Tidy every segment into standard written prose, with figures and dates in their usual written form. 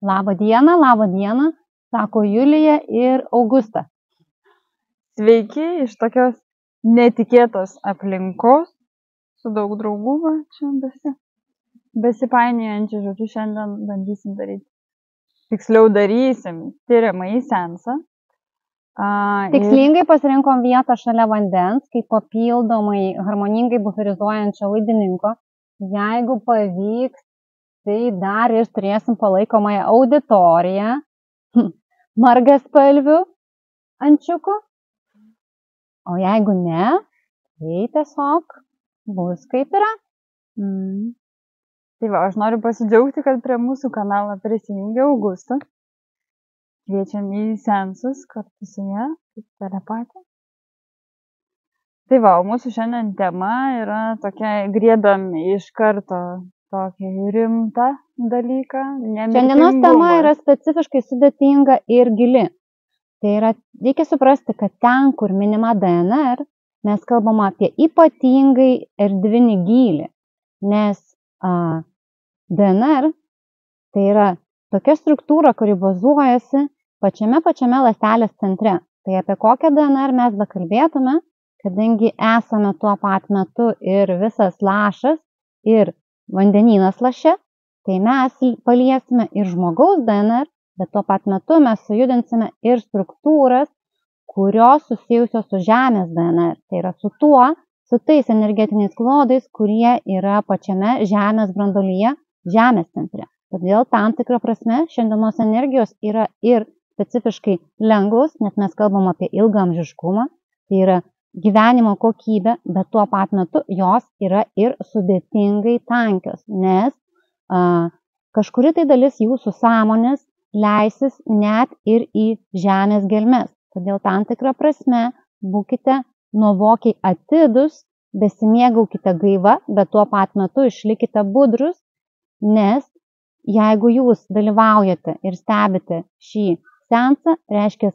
Labą dieną, sako Julija ir Augusta. Sveiki, iš tokios netikėtos aplinkos, su daug draugų, čia besipainiojančių, žodžiu, šiandien bandysim daryti. Tiksliau darysim tyriamąjį seansą. Tikslingai pasirinkom vietą šalia vandens, kaip papildomai harmoningai buferizuojančio laidininko. Jeigu pavyks, tai dar ir turėsim palaikomąją auditoriją, margaspalvių ančiukų. O jeigu ne, tai tiesiog bus kaip yra. Tai va, aš noriu pasidžiaugti, kad prie mūsų kanalą prisijungė Augusta. Kviečiam į seansus kartu su ja, kaip telepatė. Tai va, o mūsų šiandien tema yra tokia, griebam iš karto tokį rimtą dalyką. Šiandienos tema yra specifiškai sudėtinga ir gili. Tai yra, reikia suprasti, kad ten, kur minima DNR, mes kalbam apie ypatingai erdvinį gylį. Nes DNR tai yra tokia struktūra, kuri bazuojasi pačiame ląstelės centre. Tai apie kokią DNR mes bekalbėtume, kadangi esame tuo pat metu ir visas lašas, ir vandenynas laše, tai mes paliesime ir žmogaus DNR, bet tuo pat metu mes sujudinsime ir struktūras, kurios susijusios su Žemės DNR. Tai yra su tais energetiniais klodais, kurie yra pačiame Žemės branduolyje, Žemės centre. Todėl tam tikrą prasme šiandienos energijos yra ir specifiškai lengvos, nes mes kalbam apie ilgaamžiškumą, tai yra gyvenimo kokybė, bet tuo pat metu jos yra ir sudėtingai tankios, nes kažkuri tai dalis jūsų sąmonės leisis net ir į Žemės gelmes. Todėl tam tikrą prasme būkite nuovokiai atidus, besimėgaukite gaiva, bet tuo pat metu išlikite budrus, nes jeigu jūs dalyvaujate ir stebite šį seansą, reiškia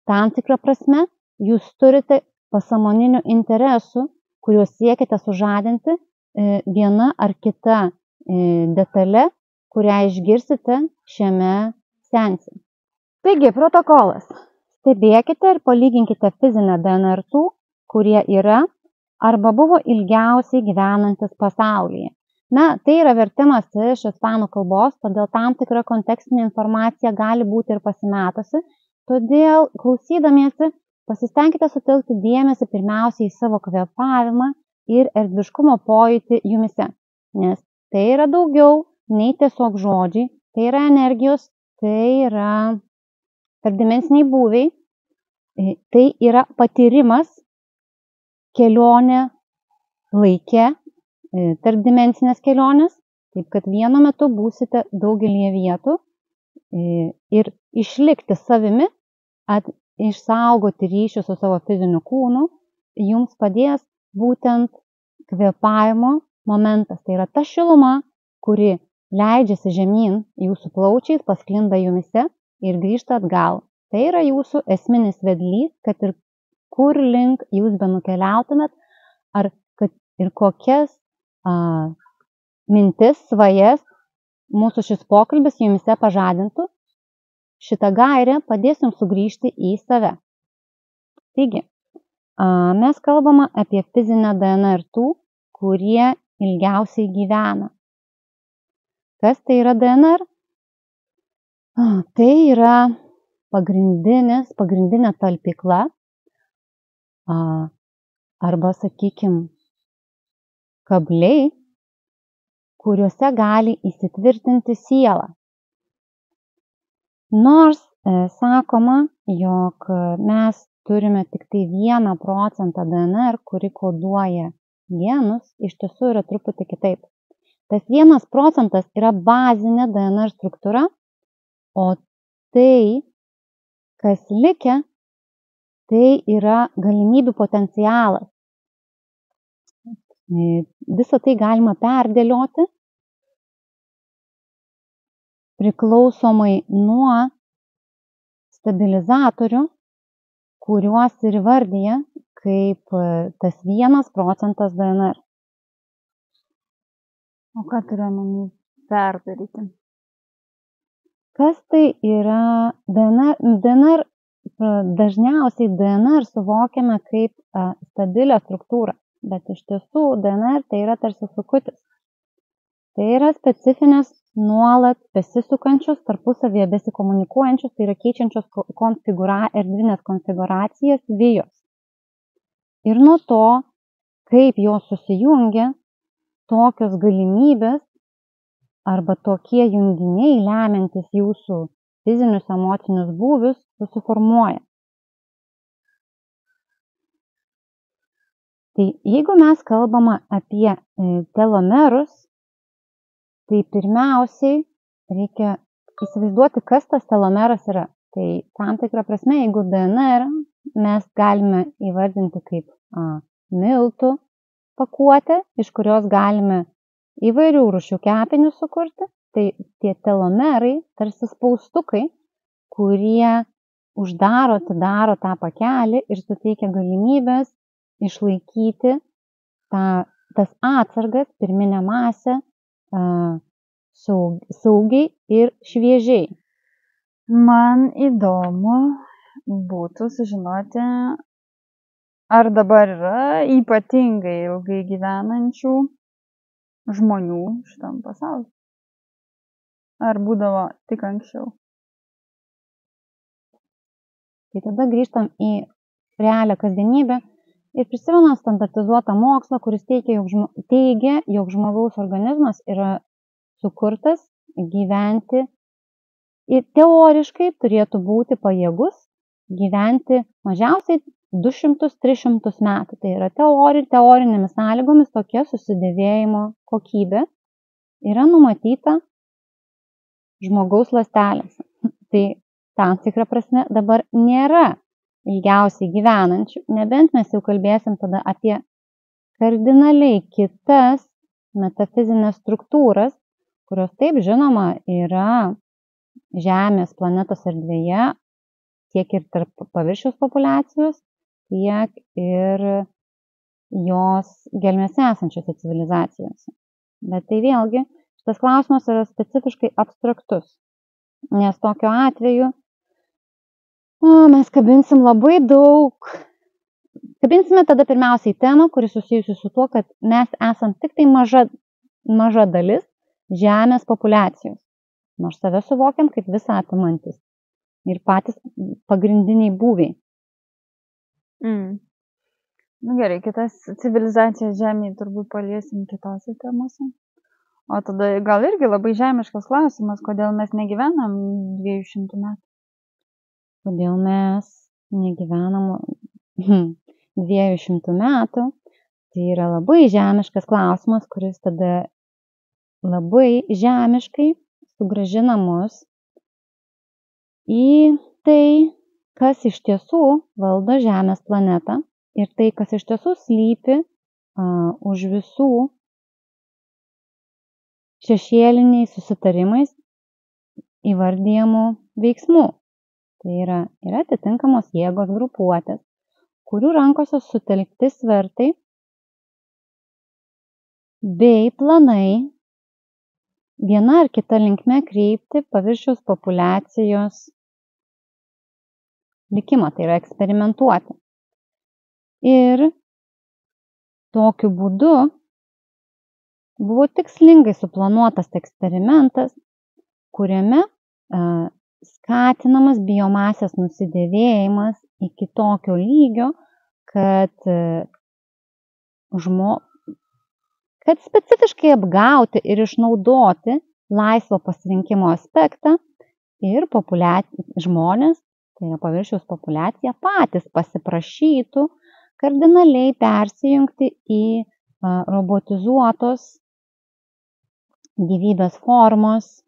tam tikrą prasme jūs turite pasąmoninių interesų, kuriuos siekite sužadinti viena ar kita detalė, kurią išgirsite šiame seanse. Taigi, protokolas. Stebėkite ir palyginkite fizinę DNR tų, kurie yra arba buvo ilgiausiai gyvenantis pasaulyje. Na, tai yra vertimas iš ispanų kalbos, todėl tam tikra kontekstinė informacija gali būti ir pasimetusi. Todėl, klausydamiesi, pasistengkite sutelkti dėmesį pirmiausiai į savo kvėpavimą ir erdviškumo pojūtį jumise, nes tai yra daugiau nei tiesiog žodžiai, tai yra energijos, tai yra tarpdimensiniai būviai, tai yra patyrimas, kelionė laike, tarpdimensinės kelionės, taip kad vienu metu būsite daugelį vietų ir išlikti savimi, išsaugoti ryšį su savo fiziniu kūnu, jums padės būtent kvėpavimo momentas. Tai yra ta šiluma, kuri leidžiasi žemyn jūsų plaučiais, pasklinda jumise ir grįžta atgal. Tai yra jūsų esminis vedlys, kad ir kur link jūs benukeliautumėt, ar kad ir kokias mintis, svajas mūsų šis pokalbis jumise pažadintų, šitą gairę padės jums sugrįžti į save. Taigi, mes kalbame apie fizinę DNR tų, kurie ilgiausiai gyvena. Kas tai yra DNR? Tai yra pagrindinė talpykla arba, sakykime, kabliai, kuriuose gali įsitvirtinti siela. Nors sakoma, jog mes turime tik tai 1% DNR, kuri koduoja genus, iš tiesų yra truputį kitaip. Tas 1% yra bazinė DNR struktūra, o tai, kas likę, tai yra galimybių potencialas. Visą tai galima perdėlioti priklausomai nuo stabilizatorių, kuriuos ir įvardyja kaip tas 1% DNR. O ką turime perdaryti? Kas tai yra DNR? Dažniausiai DNR suvokiame kaip stabilią struktūrą, bet iš tiesų DNR tai yra tarsi sukutis. Tai yra specifinės nuolat besisukančios, tarpusavėje besikomunikuojančios, tai yra keičiančios erdvinės konfiguracijas vijos. Ir nuo to, kaip jos susijungia, tokios galimybės arba tokie junginiai lemiantis jūsų fizinius, emocinius būvius susiformuoja. Tai jeigu mes kalbame apie telomerus, tai pirmiausiai reikia įsivaizduoti, kas tas telomeras yra. Tai tam tikrą prasme, jeigu DNR mes galime įvardinti kaip miltų pakuotę, iš kurios galime įvairių rūšių kepinius sukurti, tai tie telomerai, tarsi spaustukai, kurie uždaro, atidaro tą pakelį ir suteikia galimybės išlaikyti tas atsargas, pirminę masę saugiai ir šviežiai. Man įdomu būtų sužinoti, ar dabar yra ypatingai ilgai gyvenančių žmonių šitam pasaulyje. Ar būdavo tik anksčiau? Tai tada grįžtam į realią kasdienybę ir prisimenam standartizuotą mokslą, kuris teigia, jog žmogaus organizmas yra sukurtas gyventi ir teoriškai turėtų būti pajėgus gyventi mažiausiai 200-300 metų. Tai yra teorinėmis sąlygomis tokia susidėvėjimo kokybė yra numatyta žmogaus ląstelėse. Tai tam tikrą prasme dabar nėra ilgiausiai gyvenančių, nebent mes jau kalbėsim tada apie kardinaliai kitas metafizinės struktūras, kurios taip žinoma yra Žemės planetos erdvėje, tiek ir tarp paviršiaus populiacijos, tiek ir jos gelmėse esančiose civilizacijose. Bet tai vėlgi, šitas klausimas yra specifiškai abstraktus, nes tokiu atveju mes kabinsime tada pirmiausiai temą, kuri susijusi su tuo, kad mes esam tik tai maža dalis Žemės populiacijos, nors save suvokiam kaip visą apimantis ir patys pagrindiniai būviai. Nu gerai, kitas civilizacijas Žemėje turbūt paliesim kitose temose. O tada gal irgi labai žemiškas klausimas, kodėl mes negyvenam 200 metų? Kodėl mes negyvenam 200 metų? Tai yra labai žemiškas klausimas, kuris tada labai žemiškai sugrąžina mus į tai, kas iš tiesų valdo Žemės planetą ir tai, kas iš tiesų slypi už visų šešėliniais susitarimais įvardijamų veiksmų. Tai yra atitinkamos jėgos grupuotės, kurių rankose sutelkti svertai bei planai viena ar kita linkme kreipti paviršiaus populiacijos likimą, tai yra eksperimentuoti. Ir tokiu būdu buvo tikslingai suplanuotas eksperimentas, kuriame skatinamas biomasės nusidėvėjimas iki tokio lygio, kad specifiškai apgauti ir išnaudoti laisvo pasirinkimo aspektą ir žmonės, tai yra paviršiaus populiacija, patys pasiprašytų kardinaliai persijungti į robotizuotos gyvybės formos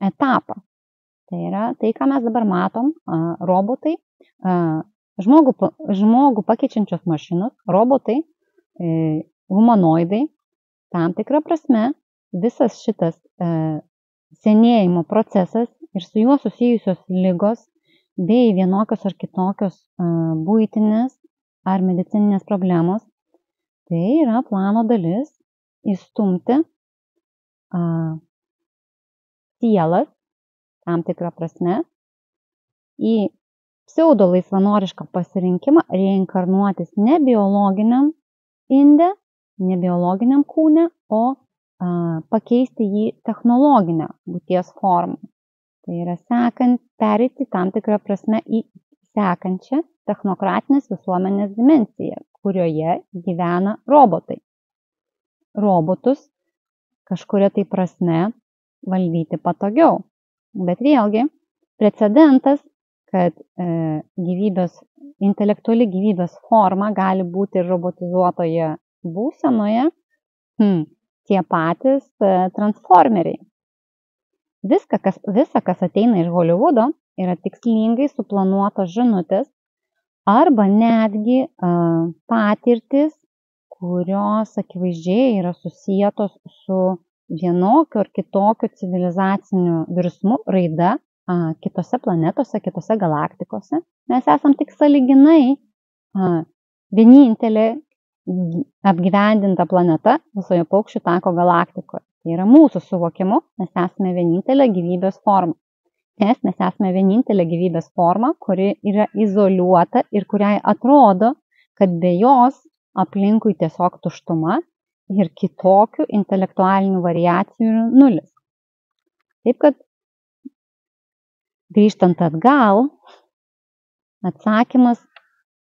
etapą. Tai yra tai, ką mes dabar matom, robotai, žmogų pakeičiančios mašinos, robotai, humanoidai. Tam tikrą prasme visas šitas senėjimo procesas ir su juo susijusios ligos bei vienokios ar kitokios buitinės ar medicininės problemos, tai yra plano dalis įstumti sielas, tam tikrą prasme į pseudo laisvanorišką pasirinkimą reinkarnuotis ne biologiniam inde, ne biologiniam kūne, o pakeisti jį technologinę būties formą. Tai yra pereiti tam tikrą prasme į sekančią technokratinės visuomenės dimensiją, kurioje gyvena robotai. Robotus kažkuria tai prasme valdyti patogiau. Bet vėlgi, precedentas, kad intelektuali gyvybės forma gali būti robotizuotoje būsenoje, tie patys transformeriai. Visa, kas ateina iš Hollywoodo, yra tikslingai suplanuotos žinutės arba netgi patirtis, kurios akivaizdžiai yra susietos su vienokiu ar kitokiu civilizaciniu virsmu, raida kitose planetose, kitose galaktikose. Mes esam tik sąlyginai vienintelė apgyvendinta planeta visoje paukščių tako galaktikoje. Tai yra mūsų suvokimu, mes esame vienintelė gyvybės forma. Nes mes esame vienintelė gyvybės forma, kuri yra izoliuota ir kuriai atrodo, kad be jos aplinkui tiesiog tuštuma ir kitokių intelektualinių variacijų yra nulis. Taip kad, grįžtant atgal, atsakymas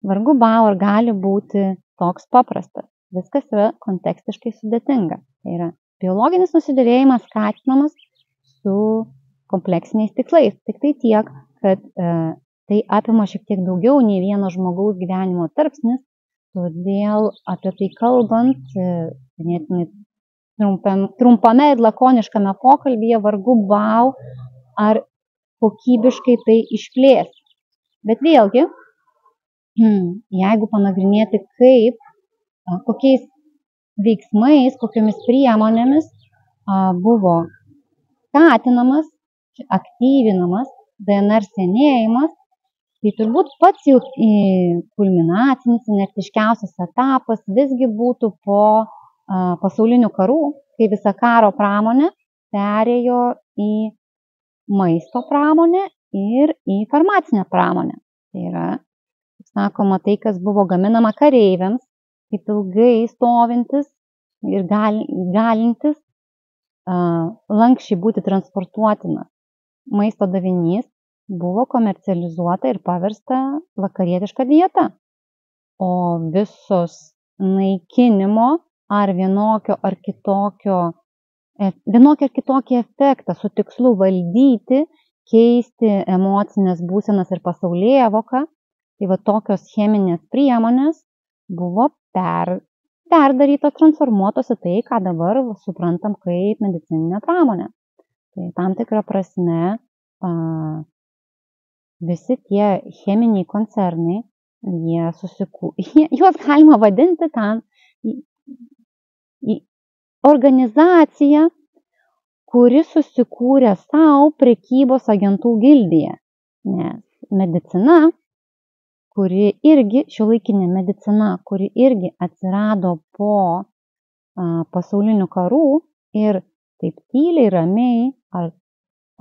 vargu bau ar gali būti toks paprastas. Viskas yra kontekstiškai sudėtinga. Tai yra biologinis nusidėvėjimas skatinamas su kompleksiniais tikslais. Tik tai tiek, kad tai apima šiek tiek daugiau nei vieno žmogaus gyvenimo tarpsnis, todėl apie tai kalbant, trumpame ir lakoniškame pokalbyje vargu bau ar kokybiškai tai išplės. Bet vėlgi, jeigu panagrinėti kokiais veiksmais, kokiomis priemonėmis buvo skatinamas, aktyvinamas DNR senėjimas, tai turbūt pats jau kulminacinis, inertiškiausias etapas visgi būtų po pasaulinių karų, kai visa karo pramonė perėjo į maisto pramonę ir į farmacinę pramonę. Tai yra, kaip sakoma, tai, kas buvo gaminama kareiviams, kaip ilgai stovintis ir galintis lankščiai būti transportuotinas maisto davinys, buvo komercializuota ir paversta vakarietiška dieta. O visos naikinimo ar vienokio ar kitokį efektą su tikslu valdyti, keisti emocinės būsenas ir pasaulėvoką, tai va tokios cheminės priemonės buvo perdarytos, transformuotos į tai, ką dabar suprantam kaip medicininė pramonė. Tai tam tikrą prasme visi tie cheminiai koncernai, juos galima vadinti organizacija, kuri susikūrė savo prekybos agentų gildiją. Nes medicina, šiuolaikinė medicina, kuri irgi atsirado po pasaulinių karų ir taip tyliai, ramiai ar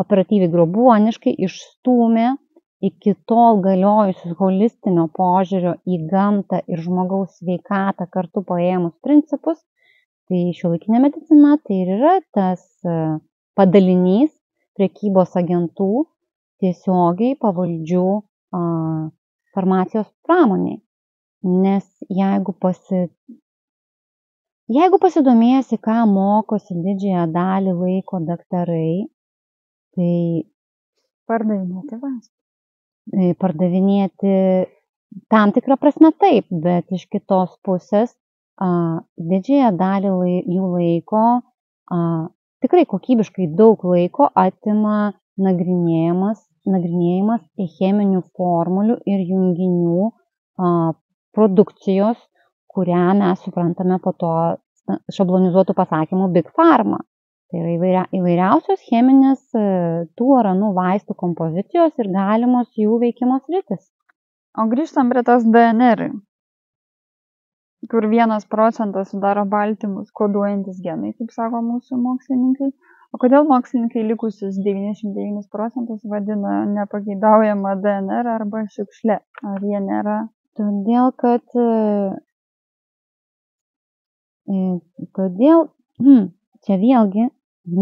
operatyviai grobuoniškai išstūmė iki tol galiojusius holistinio požiūrio į gamtą ir žmogaus sveikatą kartu paėmus principus, tai šiuolaikinė medicina tai ir yra tas padalinys prekybos agentų tiesiogiai pavaldžių farmacijos pramoniai. Nes jeigu pasidomėsi, ką mokosi didžiąją dalį laiko daktarai, tai pardavinėti tam tikrą prasme taip, bet iš kitos pusės didžiąją dalį jų laiko, tikrai kokybiškai daug laiko atima nagrinėjimas cheminių formulių ir junginių produkcijos, kurią mes suprantame po to šablonizuotų pasakymų Big Pharma. Tai yra įvairiausios cheminės tų ar anų vaistų kompozicijos ir galimos jų veikimo sritis. O grįžtam prie tos DNR, kur 1% sudaro baltymus koduojantis genai, kaip sako mūsų mokslininkai, O kodėl mokslininkai likusius 99% vadina nepageidaujama DNR arba šiukšle? Ar jie nėra? Todėl, kad čia vėlgi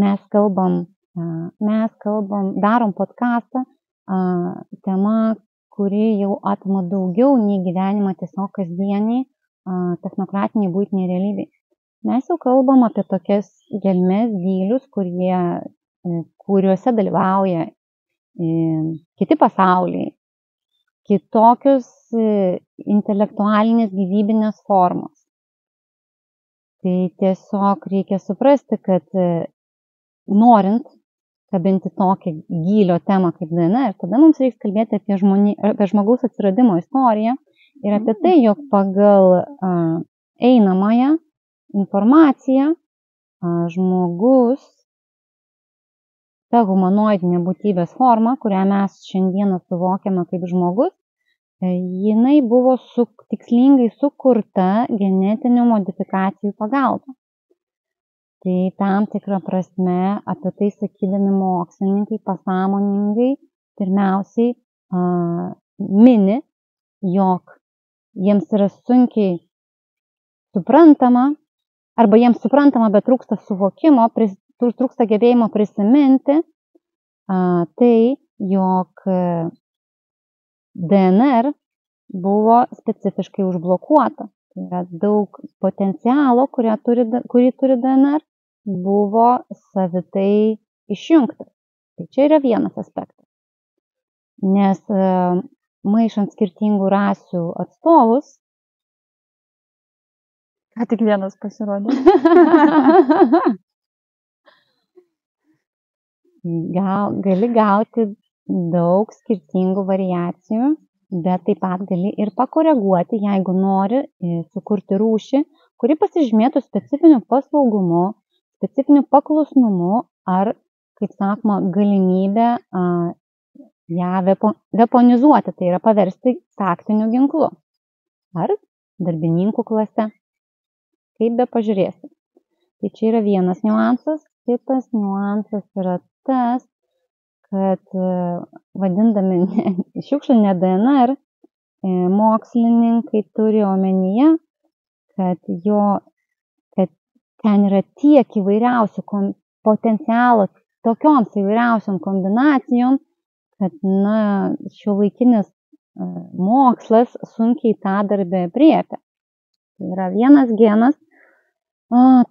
mes kalbam, darom podcastą, tema, kuri jau apima daugiau nei gyvenimą tiesiog kasdieniai, technokratiniai buitiniai realybei. Mes jau kalbam apie tokias gelmes gylius, kuriuose dalyvauja kiti pasauliai, kitokios intelektualinės gyvybinės formos. Tai tiesiog reikia suprasti, kad norint kabinti tokią gylio temą kaip DNR, tada mums reikia kalbėti apie žmogaus atsiradimo istoriją ir apie tai, jog pagal einamąją informaciją žmogus, ta humanoidinė būtybės forma, kurią mes šiandieną suvokiame kaip žmogus, jinai buvo tikslingai sukurta genetinių modifikacijų pagalba. Tai tam tikrą prasme apie tai sakydami mokslininkai pasąmoningai pirmiausiai mini, jog jiems yra sunkiai suprantama, arba jiems suprantama, bet trūksta suvokimo, trūksta gebėjimo prisiminti tai, jog DNR buvo specifiškai užblokuota. Tai yra daug potencialo, kurį turi DNR, buvo savitai išjungtas. Tai čia yra vienas aspektas. Nes maišant skirtingų rasių atstovus, ką tik vienas pasirodė. Gali gauti daug skirtingų variacijų, bet taip pat gali ir pakoreguoti, jeigu nori sukurti rūšį, kuri pasižymėtų specifiniu paslaugumu, specifiniu paklusnumu ar, kaip sakoma, galimybę ją weaponizuoti, tai yra paversti taktiniu ginklu ar darbininkų klase. Kaip be pažiūrėsi. Tai čia yra vienas niuansas. Kitas niuansas yra tas, kad vadindami šiukšlinę DNR, mokslininkai turi omenyje, kad ten yra tiek įvairiausių potencialo tokioms įvairiausiom kombinacijom, kad šiuolaikinis mokslas sunkiai tą darbę aprėpia. Tai yra vienas genas,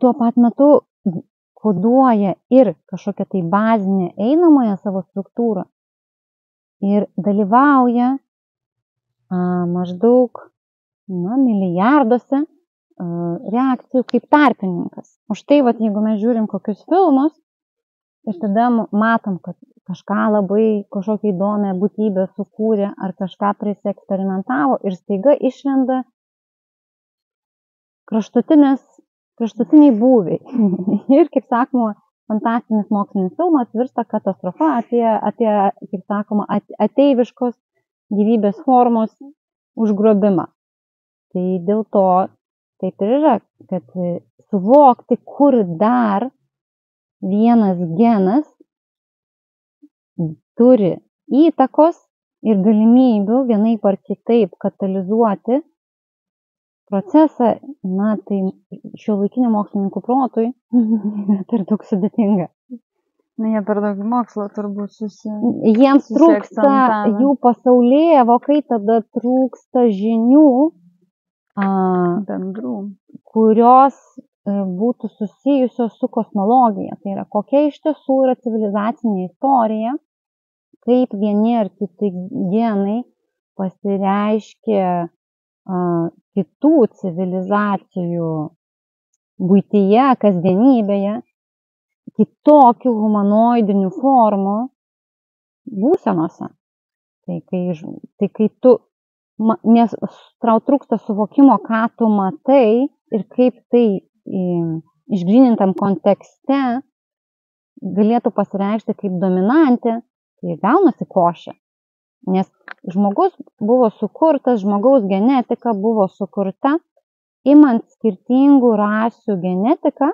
tuo pat metu koduoja ir kažkokią tai bazinę einamąją savo struktūrą ir dalyvauja maždaug milijarduose reakcijų kaip tarpininkas. Už tai, jeigu mes žiūrim kokius filmus ir tada matom, kad kažką labai kažkokią įdomią būtybę sukūrė ar kažką prisieksperimentavo ir staiga išlenda kraštutiniai būviai. Ir, kaip sakoma, fantastinis mokslinis filmas virsta katastrofa apie kaip sakoma, ateiviškos gyvybės formos užgrobimą. Tai dėl to taip ir yra, kad suvokti, kur dar vienas genas turi įtakos ir galimybių vienaip ar kitaip katalizuoti procesą, tai šiuolaikinių mokslininkų protui per daug sudėtinga. Jie per daug mokslo turbūt Jiems trūksta jų pasaulėvokai, tada trūksta žinių, bendrų, kurios būtų susijusios su kosmologija. Tai yra, kokia iš tiesų yra civilizacinė istorija, kaip vieni ar kiti genai pasireiškia kitų civilizacijų buityje, kasdienybėje, kitokių humanoidinių formų būsenose. Tai kai tu, nes tau trūksta suvokimo, ką tu matai ir kaip tai išgrynintam kontekste galėtų pasireikšti kaip dominantė, tai gaunasi košė. Nes žmogus buvo sukurtas, žmogaus genetika buvo sukurta, imant skirtingų rasių genetiką,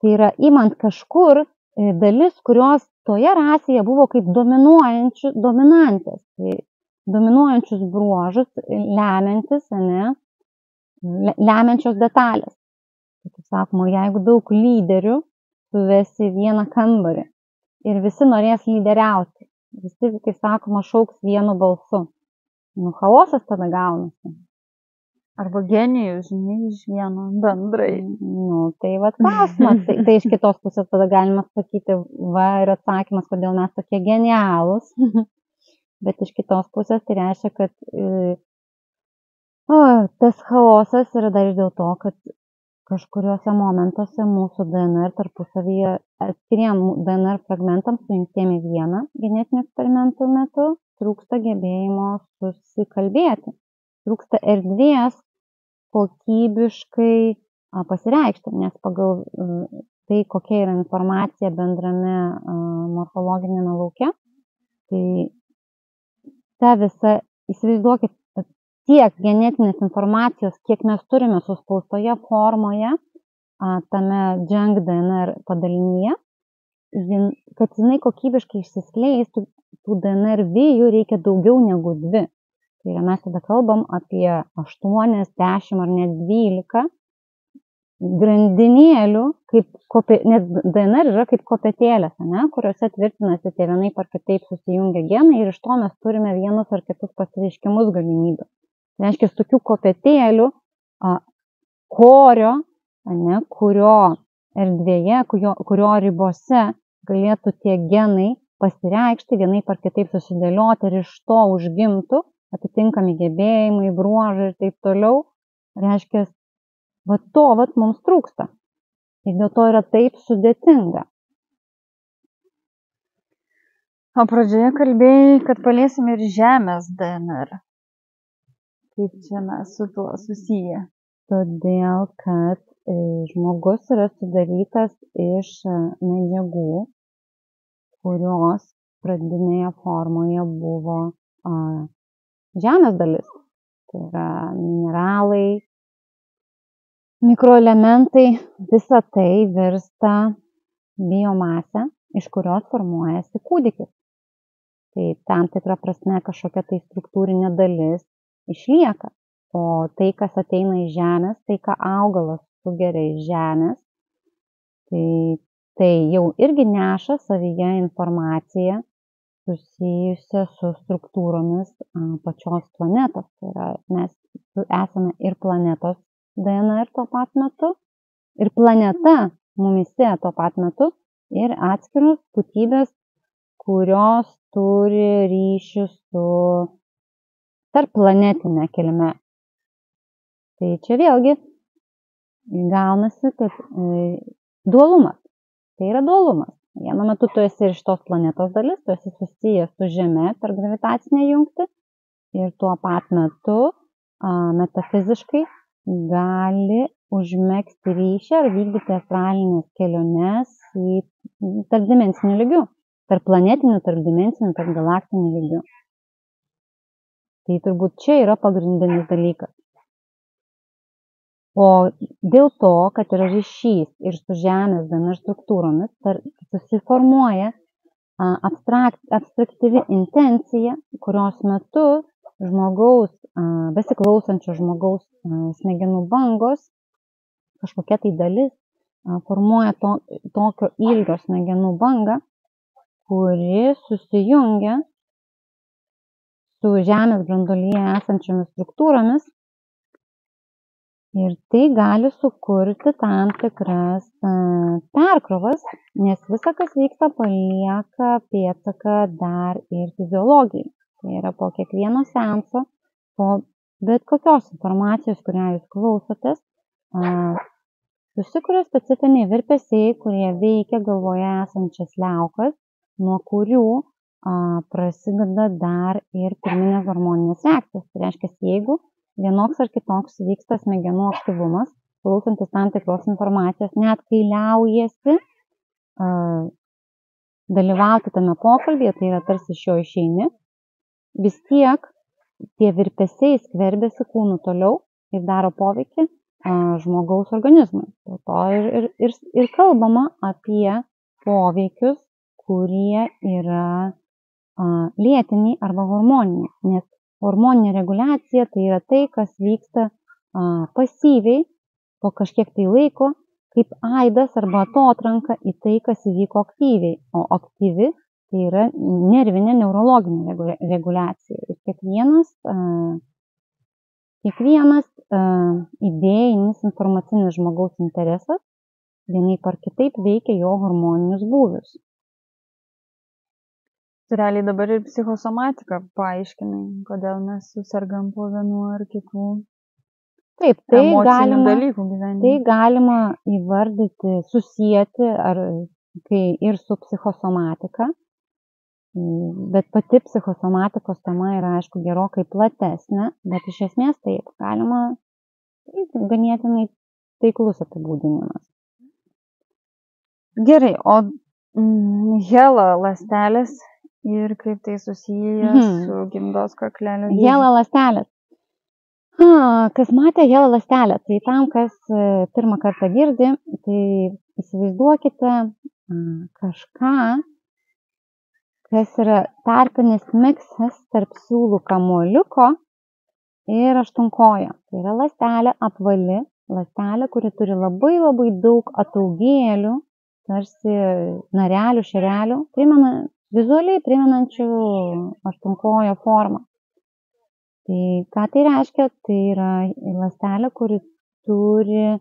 tai yra imant kažkur dalis, kurios toje rasėje buvo kaip dominantės. Tai dominuojančius bruožus lemiantis, lemiančios detalės. Kaip sakoma, jeigu daug lyderių suvesi vieną kambarį ir visi norės lyderiauti, visi, kaip sakoma, šauks vienu balsu. Chaosas tada gaunasi. Arba genijus, žinai, iš vieno bendrai. Tai klausimas. Tai iš kitos pusės tada galima sakyti, ir atsakymas, kodėl mes tokie genialūs. Bet iš kitos pusės tai reiškia, kad tas chaosas yra dar ir dėl to, kad kažkuriuose momentuose mūsų DNR tarpusavyje atskiriem DNR fragmentams sujungtiem į vieną genetinių eksperimentų metu trūksta gebėjimo susikalbėti, trūksta erdvės kokybiškai pasireikšti, nes pagal tai, kokia yra informacija bendrame morfologinėme lauke, tai ta visa, įsivaizduokit, tiek genetinės informacijos, kiek mes turime suspaustoje formoje, tame junk DNR padalinyje, kad jinai kokybiškai išsiskleistų, tų DNR vijų reikia daugiau negu 2. Tai yra, mes tada kalbam apie 8, 10 ar net 12 grandinėlių, nes DNR yra kaip kopėtėlės, kuriuose tvirtinasi tie vienaip ar kitaip susijungia genai ir iš to mes turime vienus ar kitus pasireiškimus galimybių. Tai reiškia, tokių kopėtėlių, korio, kurio erdvėje, kurio ribose galėtų tie genai pasireikšti, vienaip ar kitaip susidėlioti ir iš to užgimtų atitinkami gebėjimai, bruožai ir taip toliau, reiškia, to mums trūksta. Ir dėl to yra taip sudėtinga. O pradžioje kalbėjai, kad paliesim ir Žemės DNR. Kaip čia mes su tuo susiję? Todėl, kad žmogus yra sudarytas iš medžiagų, kurios pradinėje formoje buvo Žemės dalis. Tai yra mineralai, mikroelementai, visa tai virsta biomasė, iš kurios formuojasi kūdikis. Tai tam tikra prasme kažkokia tai struktūrinė dalis išlieka. O tai, kas ateina iš Žemės, tai, ką augalas sugeria iš Žemės, tai jau irgi neša savyje informaciją susijusią su struktūromis pačios planetos. Tai yra, mes esame ir planetos DNR tuo pat metu, ir planeta mumise tuo pat metu, ir atskiros būtybės, kurios turi ryšių su tarpplanetinė kilme. Tai čia vėlgi gaunasi, kad dualumas. Tai yra dualumas. Vienu metu tu esi ir šitos planetos dalis, tu esi susijęs su Žeme per gravitacinę jungtį ir tuo pat metu metafiziškai gali užmegzti ryšį ar vykdyti astralinės keliones į tarpdimensinių lygių, tarpplanetinių, tarpdimensinių, tarpgalaktinių lygių. Tai turbūt čia yra pagrindinis dalykas. O dėl to, kad yra ryšys ir su Žemės DNR struktūromis, susiformuoja abstraktyvi intencija, kurios metu žmogaus, besiklausančio žmogaus smegenų bangos, kažkokia tai dalis formuoja tokio ilgio smegenų bangą, kuri susijungia su Žemės branduolyje esančiomis struktūromis ir tai gali sukurti tam tikras perkrovas, nes visa, kas vyksta, palieka pėdsaką dar ir fiziologijai. Tai yra po kiekvieno seanso, po bet kokios informacijos, kurią jūs klausotės, susikuria specifiniai virpesiai, kurie veikia galvoje esančias liaukas, nuo kurių prasideda dar ir pirminės hormoninės reakcijos. Tai reiškia, jeigu vienoks ar kitoks vyksta smegenų aktyvumas, klausantis tam tikros informacijos, net kai liaujasi dalyvauti tame pokalbėje, tai yra tarsi iš jo išeini, vis tiek tie virpesiai skverbiasi kūnu toliau ir daro poveikį žmogaus organizmui. Dėl to ir kalbama apie poveikius, kurie yra lėtiniai arba hormoniniai, nes hormoninė reguliacija tai yra tai, kas vyksta pasyviai po kažkiek tai laiko, kaip aidas arba atotranka į tai, kas įvyko aktyviai, o aktyvi tai yra nervinė neurologinė reguliacija. Ir kiekvienas idėjinis informacinis žmogaus interesas vienaip ar kitaip veikia jo hormoninius būvius. Tu realiai dabar ir psichosomatiką paaiškinai, kodėl mes susirgam po vienu ar kitų Taip, tai emocinių dalykų gyvenime. Tai galima įvardyti, susijęti ir su psichosomatika, bet pati psichosomatikos tema yra, aišku, gerokai platesnė, bet iš esmės taip galima ganėtinai taiklus apibūdinimas. Gerai, o HeLa ląstelės ir kaip tai susiję su gimdos kaklelio dydžiu? HeLa ląstelės. Kas matė HeLa ląstelę, tai tam, kas pirmą kartą girdi, tai įsivaizduokite kažką, kas yra tarpinis miksas tarp siūlų kamuoliuko ir aštuonkojo. Tai yra ląstelė apvali, ląstelė, kuri turi labai labai daug ataugėlių, tarsi narelių, šerelių, vizualiai primenančių aštuonkojo formą. Tai ką tai reiškia? Tai yra ląstelė, kuri turi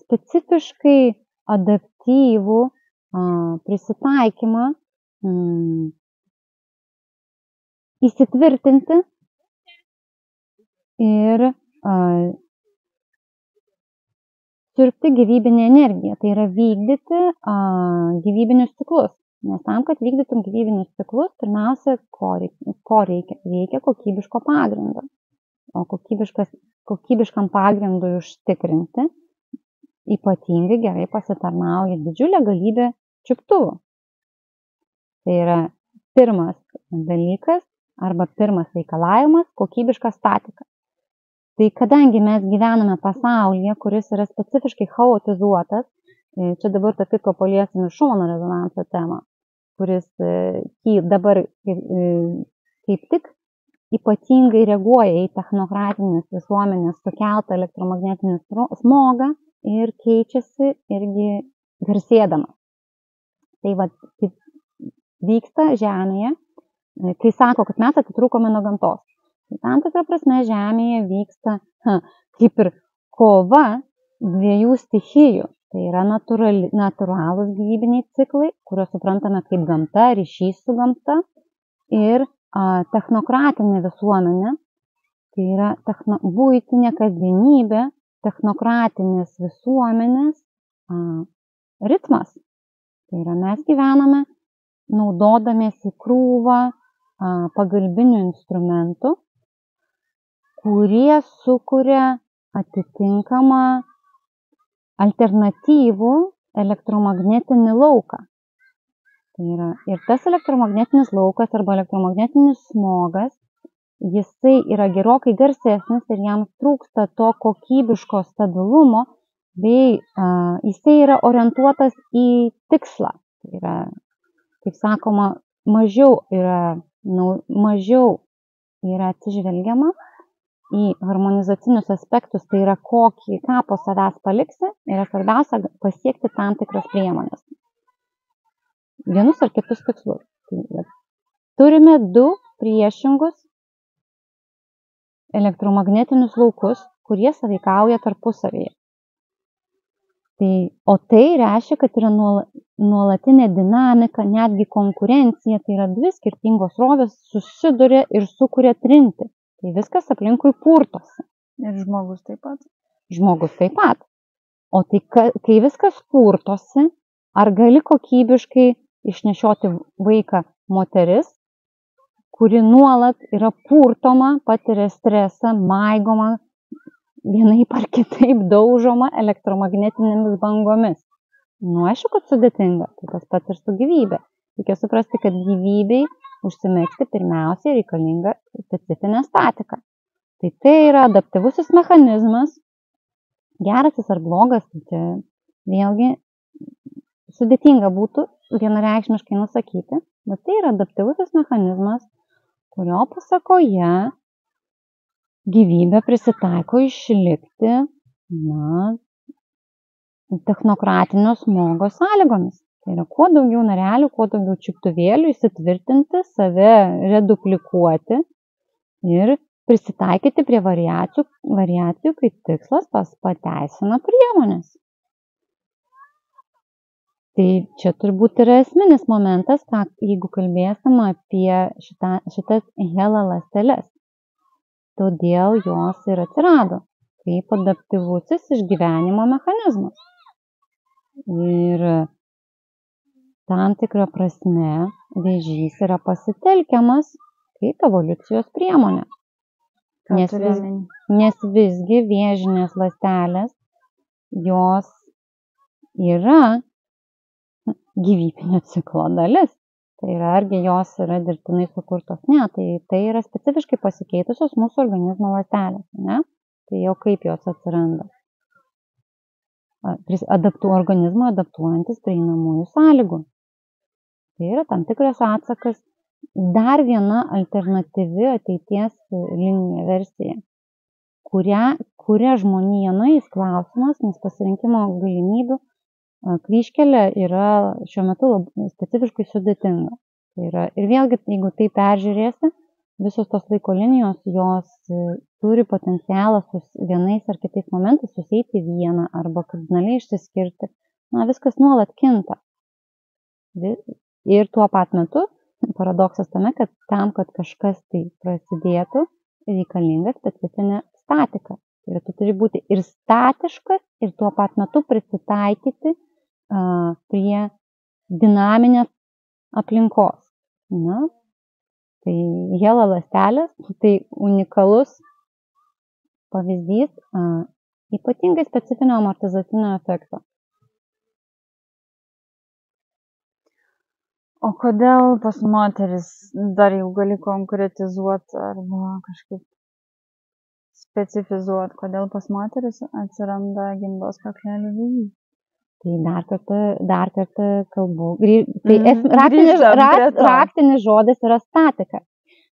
specifiškai adaptyvų prisitaikymą įsitvirtinti ir siurbti gyvybinę energiją. Tai yra vykdyti gyvybinius ciklus. Nes tam, kad vykdytum gyvybinius ciklus, pirmiausia, ko reikia? Reikia kokybiško pagrindo. O kokybiškam pagrindui užtikrinti ypatingai gerai pasitarnauja didžiulė galybė čiuptuvų. Tai yra pirmas dalykas arba pirmas reikalavimas – kokybiška statika. Tai kadangi mes gyvename pasaulyje, kuris yra specifiškai chaotizuotas, čia dabar tarp kitko paliesime Šumano rezonanso temą, kuris dabar kaip tik ypatingai reaguoja į technokratinės visuomenės sukeltą elektromagnetinį smogą ir keičiasi irgi garsėdamas. Tai vyksta Žemėje, kai sako, kad mes atitrūkome nuo gamtos. Tai tam tikrą prasme Žemėje vyksta kaip ir kova dviejų stichijų. Tai yra natūralūs gyvybiniai ciklai, kuriuos suprantame kaip gamta, ryšys su gamta, ir technokratinė visuomenė, tai yra buitinė kasdienybė, technokratinės visuomenės ritmas. Tai yra mes gyvename naudodamiesi krūvą pagalbinių instrumentų, kurie sukuria atitinkamą alternatyvų elektromagnetinį lauką. Tai yra ir tas elektromagnetinis laukas arba elektromagnetinis smogas, jisai yra gerokai garsesnis ir jam trūksta to kokybiško stabilumo, bei jisai yra orientuotas į tikslą. Tai yra, kaip sakoma, mažiau yra atsižvelgiama į harmonizacinius aspektus, tai yra ką po savęs paliksi, yra svarbiausia pasiekti tam tikras priemonės. Vienus ar kitus tikslus. Turime du priešingus elektromagnetinius laukus, kurie sąveikauja tarpusavyje. O tai reiškia, kad yra nuolatinė dinamika, netgi konkurencija, tai yra dvi skirtingos srovės susiduria ir sukuria trintį. Tai viskas aplinkui purtosi. Ir žmogus taip pat. Žmogus taip pat. O tai kai viskas purtosi, ar gali kokybiškai išnešioti vaiką moteris, kuri nuolat yra purtoma, patiria stresą, maigoma, vienaip ar kitaip daužoma elektromagnetinėmis bangomis? Aišku, kad sudėtinga, tai tas pats ir su gyvybė. Reikia suprasti, kad gyvybei užsimegzti pirmiausiai reikalinga specifinė statika. Tai yra adaptyvusis mechanizmas, geras jis ar blogas, tai čia vėlgi sudėtinga būtų vienareikšmiškai nusakyti, bet tai yra adaptyvusis mechanizmas, kurio pasakoje gyvybė prisitaiko išlikti, technokratinio smogo sąlygomis. Tai yra kuo daugiau narelių, kuo daugiau čiuptuvėlių įsitvirtinti, save reduplikuoti ir prisitaikyti prie variacijų, kai tikslas pateisina priemonės. Tai čia turbūt yra esminis momentas, jeigu kalbėsim apie šitas HeLa ląsteles. Todėl jos ir atsirado kaip adaptyvusis išgyvenimo mechanizmas. Ir tam tikrą prasme vėžys yra pasitelkiamas kaip evoliucijos priemonė. Nes visgi vėžinės ląstelės, jos yra gyvybinio ciklo dalis. Tai yra, argi jos yra dirbtinai sukurtos? Ne, tai yra specifiškai pasikeitusios mūsų organizmo ląstelės. Ne? Tai jau kaip jos atsiranda? Organizmo adaptuojantis prieinamųjų sąlygų. Tai yra tam tikras atsakas, dar viena alternatyvi ateities linija versija, kuria žmonija nueis klausimas, nes pasirinkimo galimybių kryžkelė yra šiuo metu specifiškai sudėtinga. Tai yra, ir vėlgi, jeigu tai peržiūrėsi, visos tos laiko linijos, jos turi potencialą vienais ar kitais momentais susieiti vieną arba kardinaliai išsiskirti. Viskas nuolat kinta. Ir tuo pat metu paradoksas tame, kad tam, kad kažkas tai prasidėtų, reikalinga specifinė statika. Tai tu turi būti ir statiškas, ir tuo pat metu prisitaikyti prie dinaminės aplinkos. Tai HeLa ląstelės, tai unikalus pavyzdys ypatingai specifinio amortizacinio efekto. O kodėl pas moteris dar jau gali konkretizuoti arba kažkaip specifizuoti, kodėl pas moteris atsiranda gimdos kaklelio vėžys? Tai dar kartą kalbu. Raktinis žodis yra statika.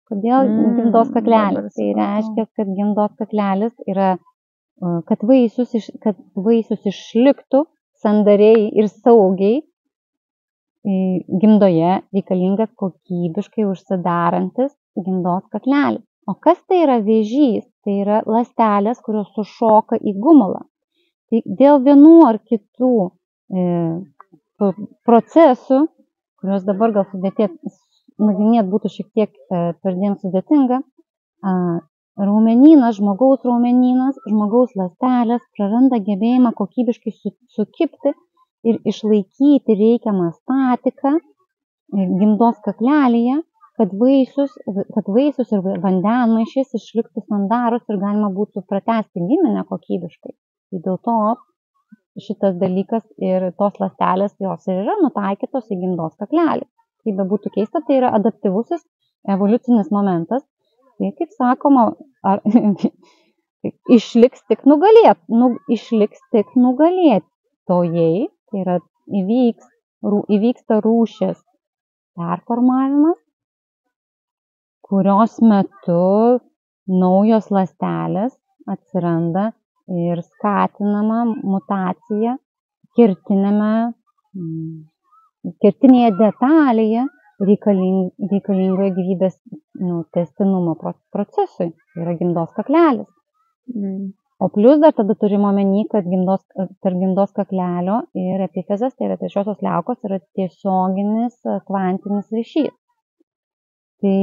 Kodėl gimdos kaklelis? Tai reiškia, kad gimdos kaklelis yra, kad vaisius išliktų sandariai ir saugiai gimdoje reikalingas kokybiškai užsidarantis gimdos kaklelis. O kas tai yra vėžys? Tai yra ląstelės, kurios sušoka į gumulą. Tai dėl vienų ar kitų procesų, kuriuos dabar gal nagrinėti būtų šiek tiek perdėm sudėtinga, žmogaus raumenynas, žmogaus ląstelės praranda gebėjimą kokybiškai sukibti ir išlaikyti reikiamą statiką gimdos kaklelėje, kad vaisius ir vandenmaišis išliktų sandarus ir galima būtų pratęsti giminę kokybiškai. Tai dėl to šitas dalykas ir tos ląstelės jos ir yra nutaikytos į gimdos kaklelį. Tai bebūtų keista, tai yra adaptyvusis evoliucinis momentas. Tai kaip sakoma, išliks tik nugalėtojai, tai yra įvyksta rūšies performavimas, kurios metu naujos ląstelės atsiranda ir skatinama mutacija kertinėje detalėje reikalingoje gyvybės tęstinumo procesui. Tai yra gimdos kaklelis. O plus dar tada turime omeny, kad tarp gimdos kaklelio ir epifizės, tai yra trečiosios liaukos, yra tiesioginis kvantinis ryšys. Tai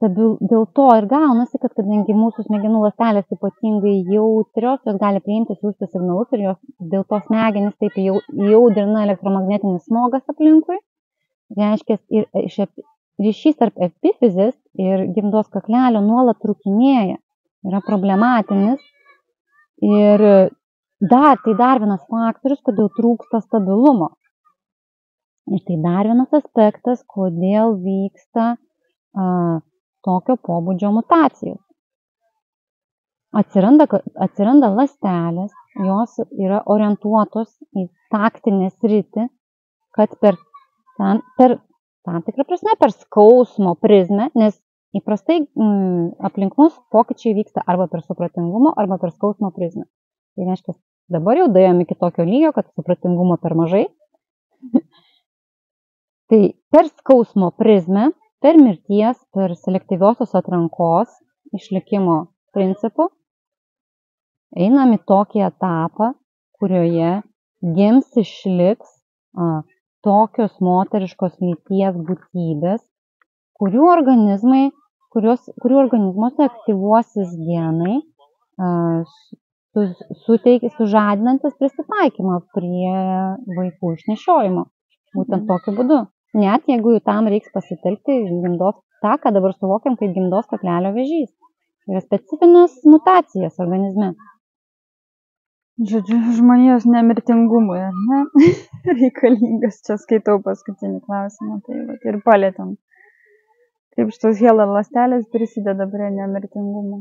dėl to ir gaunasi, kad kadangi mūsų smegenų ląstelės ypatingai jautrios, jos gali priimti siųsti signalus ir jos dėl to smegenys taip įaudrina elektromagnetinis smogas aplinkui. Reiškia, ir ryšys tarp epifizės ir gimdos kaklelio nuolat trūkinėja, yra problematinis ir tai dar vienas faktorius, kodėl trūksta stabilumo. Ir tai dar vienas aspektas, kodėl vyksta tokio pobūdžio mutacijos. Atsiranda ląstelės, jos yra orientuotos į taktinę sritį, kad per tam tikrą prasme, per skausmo prizmę, nes įprastai aplink mus pokyčiai vyksta arba per supratingumo, arba per skausmo prizmę. Tai reiškia, dabar jau daėjom iki tokio lygio, kad supratingumo per mažai. Tai per skausmo prizmę, per mirties, per selektyviosios atrankos išlikimo principų einam į tokį etapą, kurioje gims išliks tokios moteriškos lyties būtybės, kurių organizmuose aktyvuosis genai, sužadinantis prisitaikymą prie vaikų išnešiojimo. Būtent tokiu būdu. Net jeigu tam reiks pasitelkti tą, ką dabar suvokiam kaip gimdos kaklelio vėžys. Tai yra specifinės mutacijas organizme. Žodžiu, žmonijos nemirtingumui, ar ne? Reikalingas, čia skaitau paskutinį klausimą, tai vat, ir palėtėm. Kaip šitos hela ląstelės prisideda prie nemirtingumo.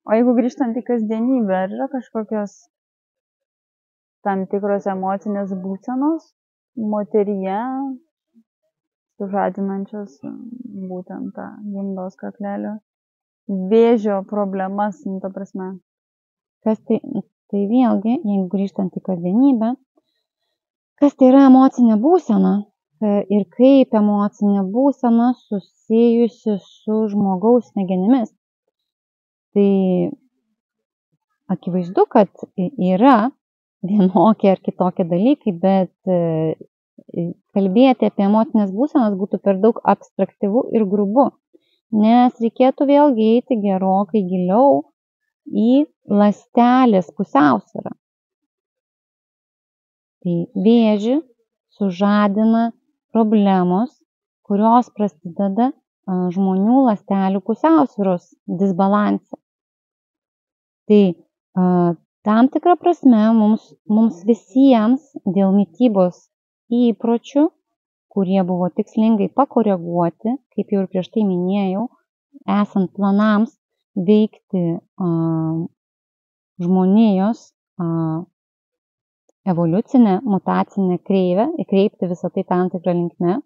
O jeigu grįžtant į kasdienybę, ar yra kažkokios tam tikros emocinės būsenos moteryje, sužadinančios būtent tą gimdos kaklelio vėžio problemas, ta prasme? Kas tai vėlgi, jeigu grįžtant į kasdienybę, kas tai yra emocinė būsena ir kaip emocinė būsena susijusi su žmogaus smegenimis. Tai akivaizdu, kad yra vienokie ar kitokie dalykai, bet kalbėti apie emocinės būsenas būtų per daug abstraktyvu ir grubu, nes reikėtų vėlgi eiti gerokai giliau į ląstelės pusiausvyrą. Tai vėžį sužadina problemos, kurios prasideda žmonių ląstelių pusiausvyros disbalanse. Tai tam tikrą prasme mums visiems dėl mitybos įpročių, kurie buvo tikslingai pakoreguoti, kaip jau ir prieš tai minėjau, esant planams veikti žmonijos evoliucinę, mutacinę kreivę, įkreipti visą tai tam tikrą linkme.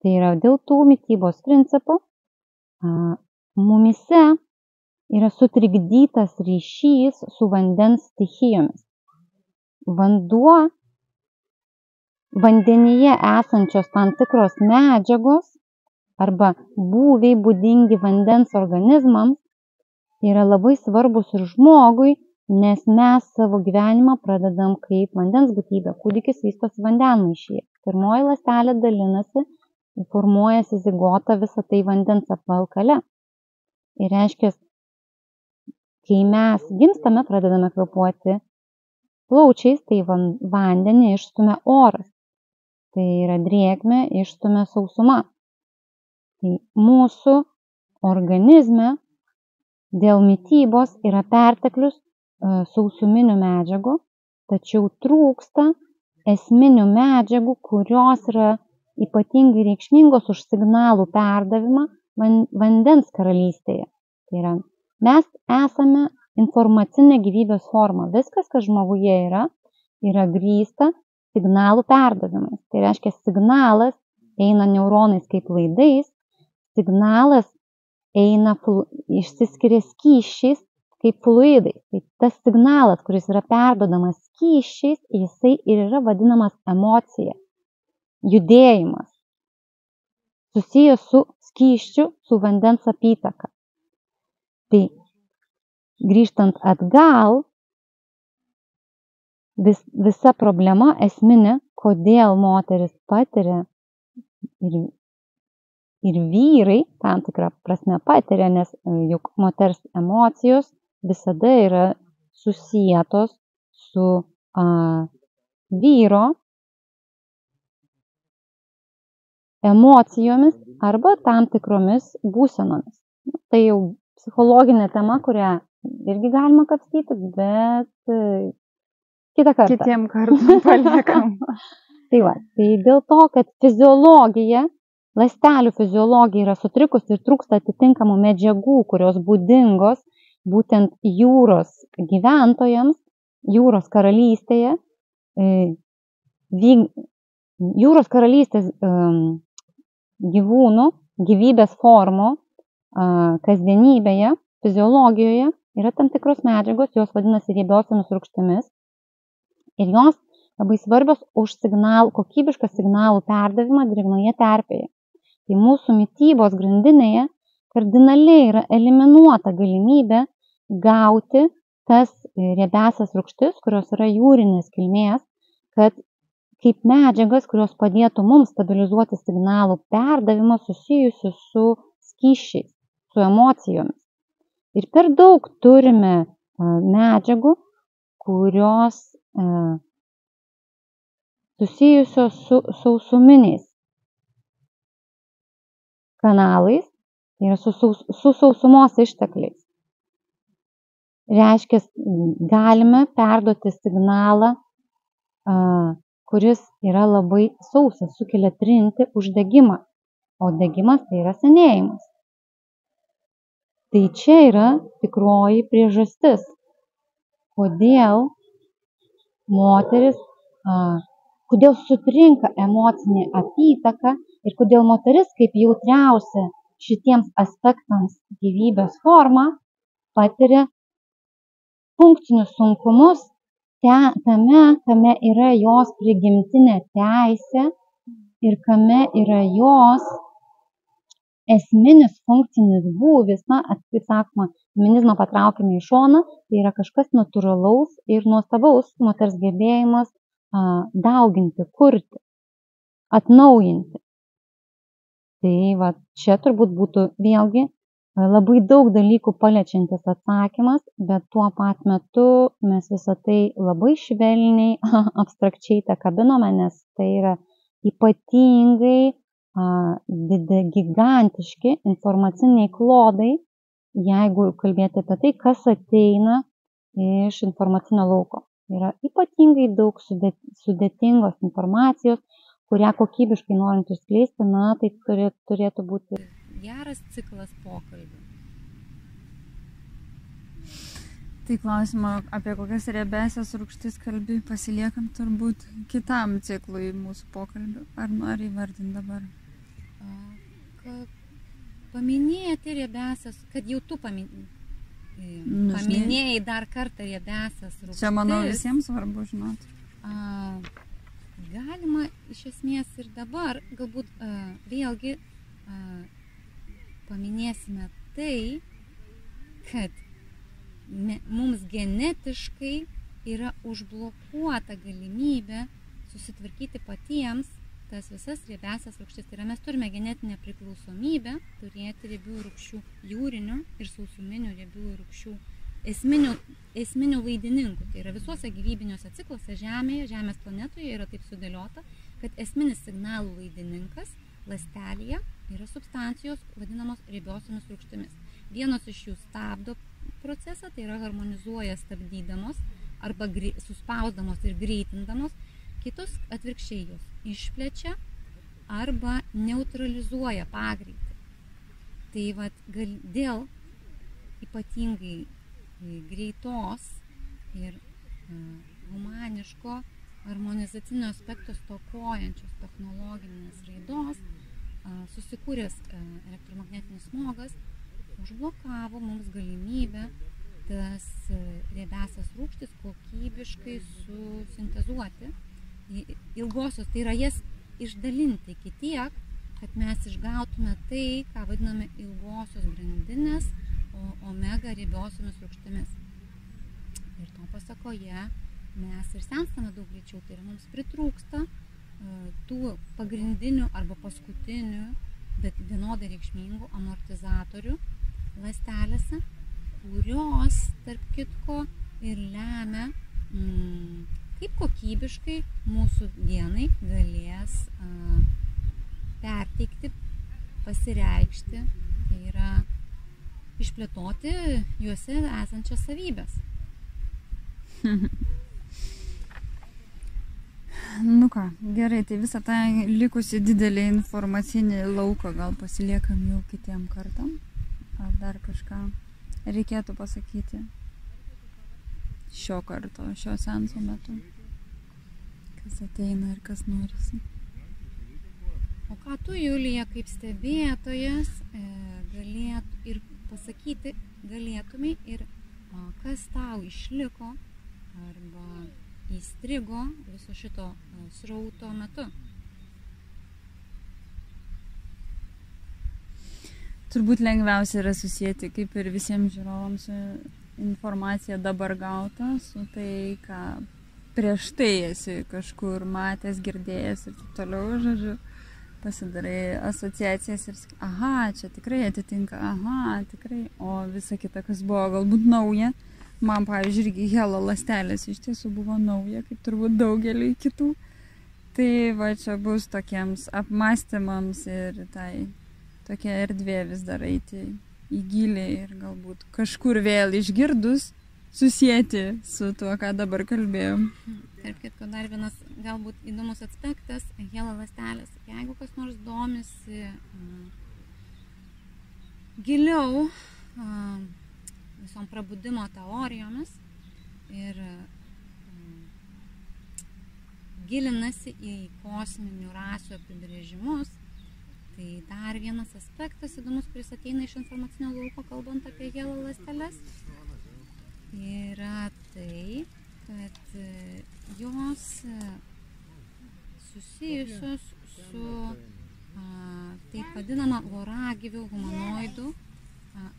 Tai yra dėl tų mitybos principų mumyse yra sutrikdytas ryšys su vandens stichijomis. Vandenyje esančios tam tikros medžiagos arba būviai būdingi vandens organizmams yra labai svarbus ir žmogui, nes mes savo gyvenimą pradedam kaip vandens būtybė. Kūdikis vystosi vandenmaišyje. Pirmoji ląstelė dalinasi, formuojasi zigota visą tai vandens apvalkale. Ir reiškia, kai mes gimstame, pradedame kvėpuoti plaučiais, tai vandenį išstumia oras. Tai yra drėgmė išstumia sausuma. Tai mūsų organizme dėl mitybos yra perteklius sausuminių medžiagų, tačiau trūksta esminių medžiagų, kurios yra ypatingai reikšmingos už signalų perdavimą vandens karalystėje. Tai yra, mes esame informacinė gyvybės forma. Viskas, kas žmoguje yra grįsta signalų perdavimais. Tai reiškia, signalas eina neuronais kaip laidais, signalas išsiskiria skysčiais kaip fluidai. Tai tas signalas, kuris yra perduodamas skysčiais, jisai ir yra vadinamas emocija, judėjimas, susijęs su skysčiu, su vandens apytaka. Tai grįžtant atgal, visa problema esminė, kodėl moteris patiria ir vyrai tam tikrą prasme patiria, nes juk moters emocijos visada yra susietos su vyro emocijomis arba tam tikromis būsenomis. Tai jau psichologinė tema, kurią irgi galima kapstyti, bet kitą kartą. Kitiem kartam paliekam. Tai dėl to, kad fiziologija, ląstelių fiziologija yra sutrikusi ir trūksta atitinkamų medžiagų, kurios būdingos būtent jūros gyventojams, jūros karalystėje, jūros karalystės gyvūnų, gyvybės formų kasdienybėje, fiziologijoje yra tam tikros medžiagos, jos vadinasi riebiosiomis rūgštimis ir jos labai svarbios už kokybišką signalų perdavimą drėgnoje terpėje. Tai mūsų mitybos grandinėje kardinaliai yra eliminuota galimybė gauti tas riebiasias rūgštis, kurios yra jūrinės kilmės, kad kaip medžiagas, kurios padėtų mums stabilizuoti signalų perdavimą susijusiu su skysčiais, su emocijomis. Ir per daug turime medžiagų, kurios susijusios su sausuminiais kanalais, tai yra su sausumos ištekliais. Reiškia, galime perduoti signalą, kuris yra labai sausas, sukelia trintį, uždegimą, o degimas tai yra senėjimas. Tai čia yra tikroji priežastis, kodėl moteris, kodėl sutrinka emocinė apytaka ir kodėl moteris kaip jautriausia šitiems aspektams gyvybės forma patiria funkcinius sunkumus tame, kame yra jos prigimtinė teisė ir kame yra jos esminis funkcinis būvis, kaip sakoma, feminizmą patraukime į šoną, tai yra kažkas natūralaus ir nuostabaus moters gebėjimas dauginti, kurti, atnaujinti. Tai va, čia turbūt būtų vėlgi labai daug dalykų paliečiantis atsakymas, bet tuo pat metu mes visą tai labai švelniai, abstrakčiai tą kabinome, nes tai yra ypatingai gigantiški informaciniai klodai, jeigu kalbėti apie tai, kas ateina iš informacinio lauko. Yra ypatingai daug sudėtingos informacijos, kurią kokybiškai norint išskleisti, tai turėtų būti geras ciklas pokalbių. Tai klausimą apie kokias riebiasias rūgštis kalbi pasiliekam turbūt kitam ciklui mūsų pokalbių. Ar nori įvardinti dabar? Paminėti riebiasias, kad jau tu paminėjai dar kartą riebiasias rūgštis. Čia, manau, visiems svarbu žinoti. Galima iš esmės ir dabar, galbūt vėlgi paminėsime tai, kad mums genetiškai yra užblokuota galimybė susitvarkyti patiems tas visas riebiasias rūgštis. Tai yra, mes turime genetinę priklausomybę turėti riebiųjų rūgščių jūrinių ir sausuminių riebiųjų rūgščių esminių vaidininkų. Tai yra visuose gyvybiniuose cikluose Žemėje, Žemės planetoje yra taip sudėliota, kad esminis signalų vaidininkas ląstelėje yra substancijos vadinamos riebiosiomis rūgštimis. Vienos iš jų stabdo procesą, tai yra harmonizuoja stabdydamos arba suspausdamos ir greitindamos, kitos atvirkščiai jos išplečia arba neutralizuoja pagreitį. Tai dėl ypatingai greitos ir humaniško harmonizacinio aspekto stokojančios technologinės raidos susikūręs elektromagnetinis smogas užblokavo mums galimybę tas riebiasias rūgštis kokybiškai susintezuoti ilgosios, tai yra jas išdalinti iki tiek, kad mes išgautume tai, ką vadiname ilgosios grandinės omega riebiosiomis rūgštimis. Ir to pasakoje mes ir senstame daug greičiau, tai yra mums pritrūksta tų pagrindinių arba paskutinių, bet vienodai reikšmingų amortizatorių ląstelėse, kurios, tarp kitko, ir lemia, kaip kokybiškai mūsų genai galės perteikti, pasireikšti, tai yra išplėtoti juose esančias savybės. Nu ką, gerai, tai visą tą likusi didelį informacinį lauką gal pasiliekam jau kitiem kartam? Ar dar kažką reikėtų pasakyti šio karto, šio seanso metu. Kas ateina ir kas norisi. O ką tu, Julija, kaip stebėtojas ir pasakyti galėtumai ir kas tau išliko arba įstrigo viso šito srauto metu? Turbūt lengviausia yra susijęti, kaip ir visiems žiūrovams, informacija dabar gauta su tai, ką prieš tai esi kažkur matęs, girdėjęs ir taip toliau, žodžiu, pasidarai asociacijas ir sakai, aha, čia tikrai atitinka, aha, tikrai, o visa kita, kas buvo galbūt nauja, man, pavyzdžiui, irgi Helo ląstelės iš tiesų buvo nauja, kaip turbūt daugeliui kitų, tai va čia bus tokiems apmąstymams ir tai tokia erdvė vis dar eiti į gilį ir galbūt kažkur vėl išgirdus susijęti su tuo, ką dabar kalbėjom. Tarp kitko, dar vienas galbūt įdomus aspektas – Helo ląstelės. Jeigu kas nors domisi giliau visom prabudimo teorijomis ir gilinasi į kosminių rasių apibrėžimus, tai dar vienas aspektas įdomus, kuris ateina iš informacinio lauko, kalbant apie Helo ląsteles, yra tai, kad jos susijusios su taip vadinama voragyvių humanoidų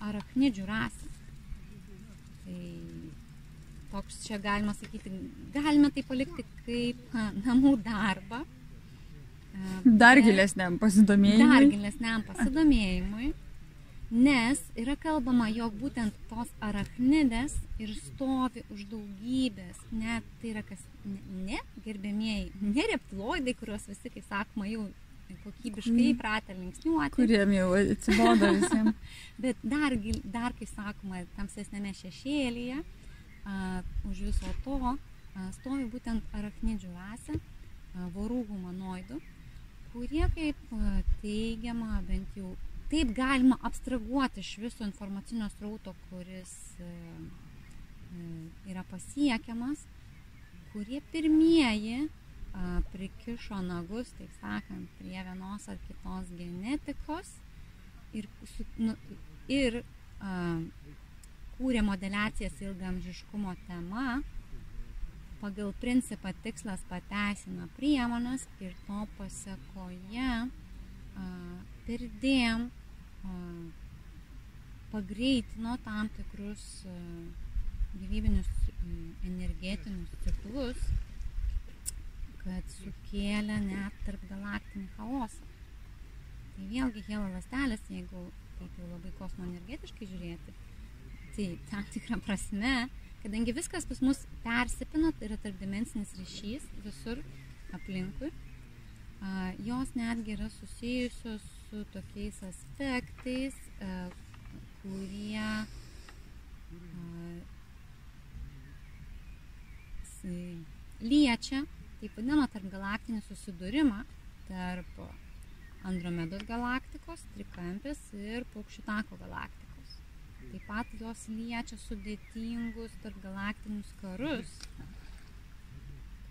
arachnidžių rasė. Tai toks čia galima sakyti, galime tai palikti kaip namų darbą. Dar gilesniam pasidomėjimui. Nes yra kalbama, jog būtent tos arachnidės ir stovi už daugybės, net tai yra kas, ne gerbėmieji, ne reptiloidai, kuriuos visi, kaip sakoma, jau kokybiškai įpratę linksniuoti. Kuriem jau atsibodo visiems. Bet dar, kaip sakoma, tamsesnėme šešėlyje, už viso to stovi būtent arachnidžių rasė, vorų humanoidų, kurie, kaip teigiama, bent jau taip galima abstraguoti iš viso informacinio srauto, kuris yra pasiekiamas, kurie pirmieji prikišo nagus, taip sakant, prie vienos ar kitos genetikos ir kūrė modeliacijas ilgaamžiškumo tema. Pagal principą tikslas pateisina priemonės ir to pasekoje perdėm pagreitino tam tikrus gyvybinius energetinius ciklus, kad sukėlė net tarp galaktinį chaosą. Tai vėlgi Helo ląstelės, jeigu taip jau labai kosmoenergetiškai žiūrėti, tai tam tikrą prasme, kadangi viskas pas mus persipina, tai yra tarpdimensinis ryšys visur aplinkui, jos netgi yra susijusios su tokiais aspektais, kurie liečia taip vadinamą tarpgalaktinį susidūrimą tarp Andromedos galaktikos, Trikampės ir Paukščių tako galaktikos. Taip pat jos liečia sudėtingus tarpgalaktinius karus,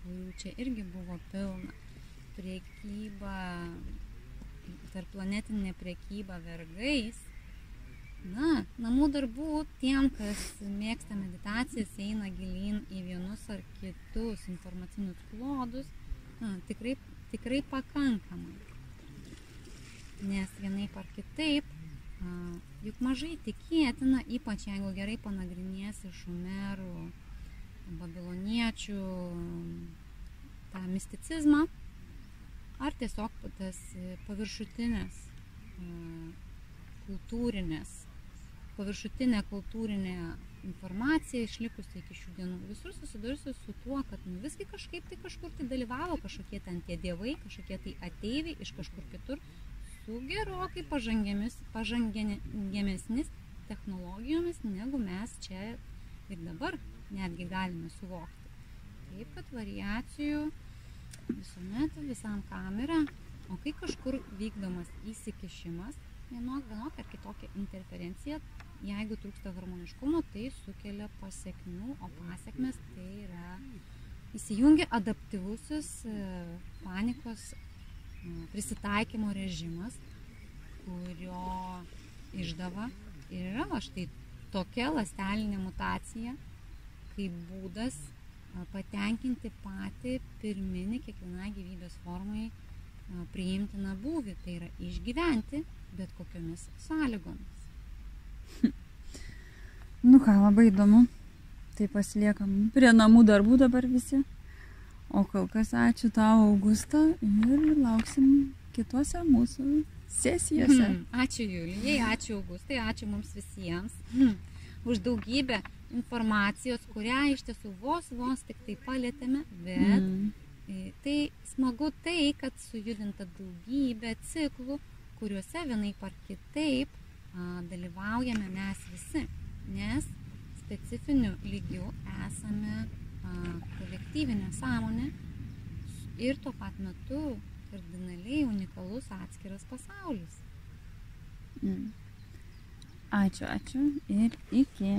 kurių čia irgi buvo pilna. Prekyba, tarplanetinė prekyba vergais. Na, namų darbų tiem, kas mėgsta meditacijas, eina gilyn į vienus ar kitus informacinius klodus, tikrai pakankamai. Nes vienaip ar kitaip, juk mažai tikėtina, ypač jeigu gerai panagrinėsi šumerų, babiloniečių tą misticizmą, ar tiesiog tas paviršutinė kultūrinė informacija išlikusi iki šių dienų. Visur susidursiu su tuo, kad visgi kažkaip tai kažkur tai dalyvavo kažkokie ten tie dievai, kažkokie tai ateiviai iš kažkur kitur su gerokai pažangesnis technologijomis, negu mes čia ir dabar netgi galime suvokti. Taip, kad variacijų visuomet visam kamera, o kai kažkur vykdomas įsikišimas, vienokia ar kitokia interferencija, jeigu trūksta harmoniškumo, tai sukelia pasiekmių, o pasiekmes tai yra įsijungia adaptyvusis panikos prisitaikymo režimas, kurio išdava ir yra štai tokia ląstelinė mutacija, kaip būdas patenkinti patį pirminį kiekvienai gyvybės formai priimtiną būvį, tai yra išgyventi bet kokiomis sąlygomis. Nu ką, labai įdomu. Tai pasiliekam prie namų darbų dabar visi. O kol kas ačiū tau, Augusta, ir lauksim kituose mūsų sesijose. Ačiū Julijai, ačiū Augustai, ačiū mums visiems už daugybę informacijos, kurią iš tiesų vos tik tai palėtėme, bet tai smagu tai, kad sujudinta daugybė ciklų, kuriuose vienaip ar kitaip dalyvaujame mes visi, nes specifiniu lygiu esame kolektyvinė sąmonė ir tuo pat metu kardinaliai unikalus atskiras pasaulis. Ačiū ir iki.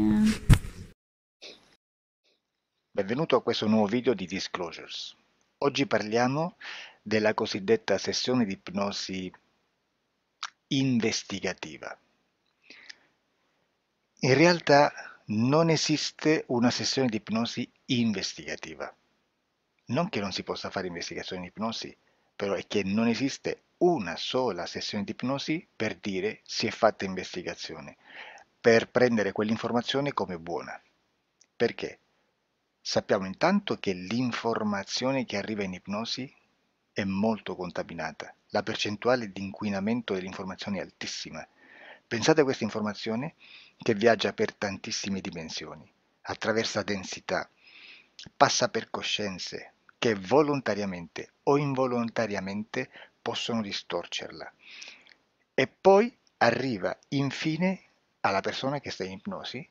Benvenuto a questo nuovo video di Disclosures. Oggi parliamo della cosiddetta sessione di ipnosi investigativa. In realtà non esiste una sessione di ipnosi investigativa. Non che non si possa fare investigazione di ipnosi, però è che non esiste una sola sessione di ipnosi per dire si è fatta investigazione, per prendere quell'informazione come buona. Perché? Sappiamo intanto che l'informazione che arriva in ipnosi è molto contaminata, la percentuale di inquinamento dell'informazione è altissima. Pensate a questa informazione che viaggia per tantissime dimensioni, attraversa densità, passa per coscienze che volontariamente o involontariamente possono distorcerla e poi arriva infine alla persona che sta in ipnosi,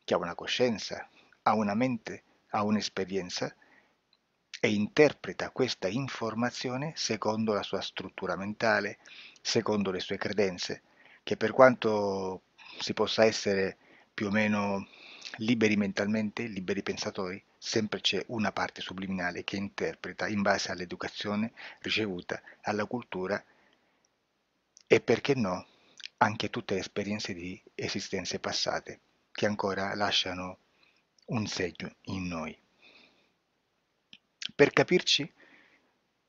che ha una coscienza, ha una mente, ha un'esperienza e interpreta questa informazione secondo la sua struttura mentale, secondo le sue credenze, che per quanto si possa essere più o meno liberi mentalmente, liberi pensatori, sempre c'è una parte subliminale che interpreta in base all'educazione ricevuta, alla cultura e, perché no, anche tutte le esperienze di esistenze passate che ancora lasciano un segno in noi. Per capirci,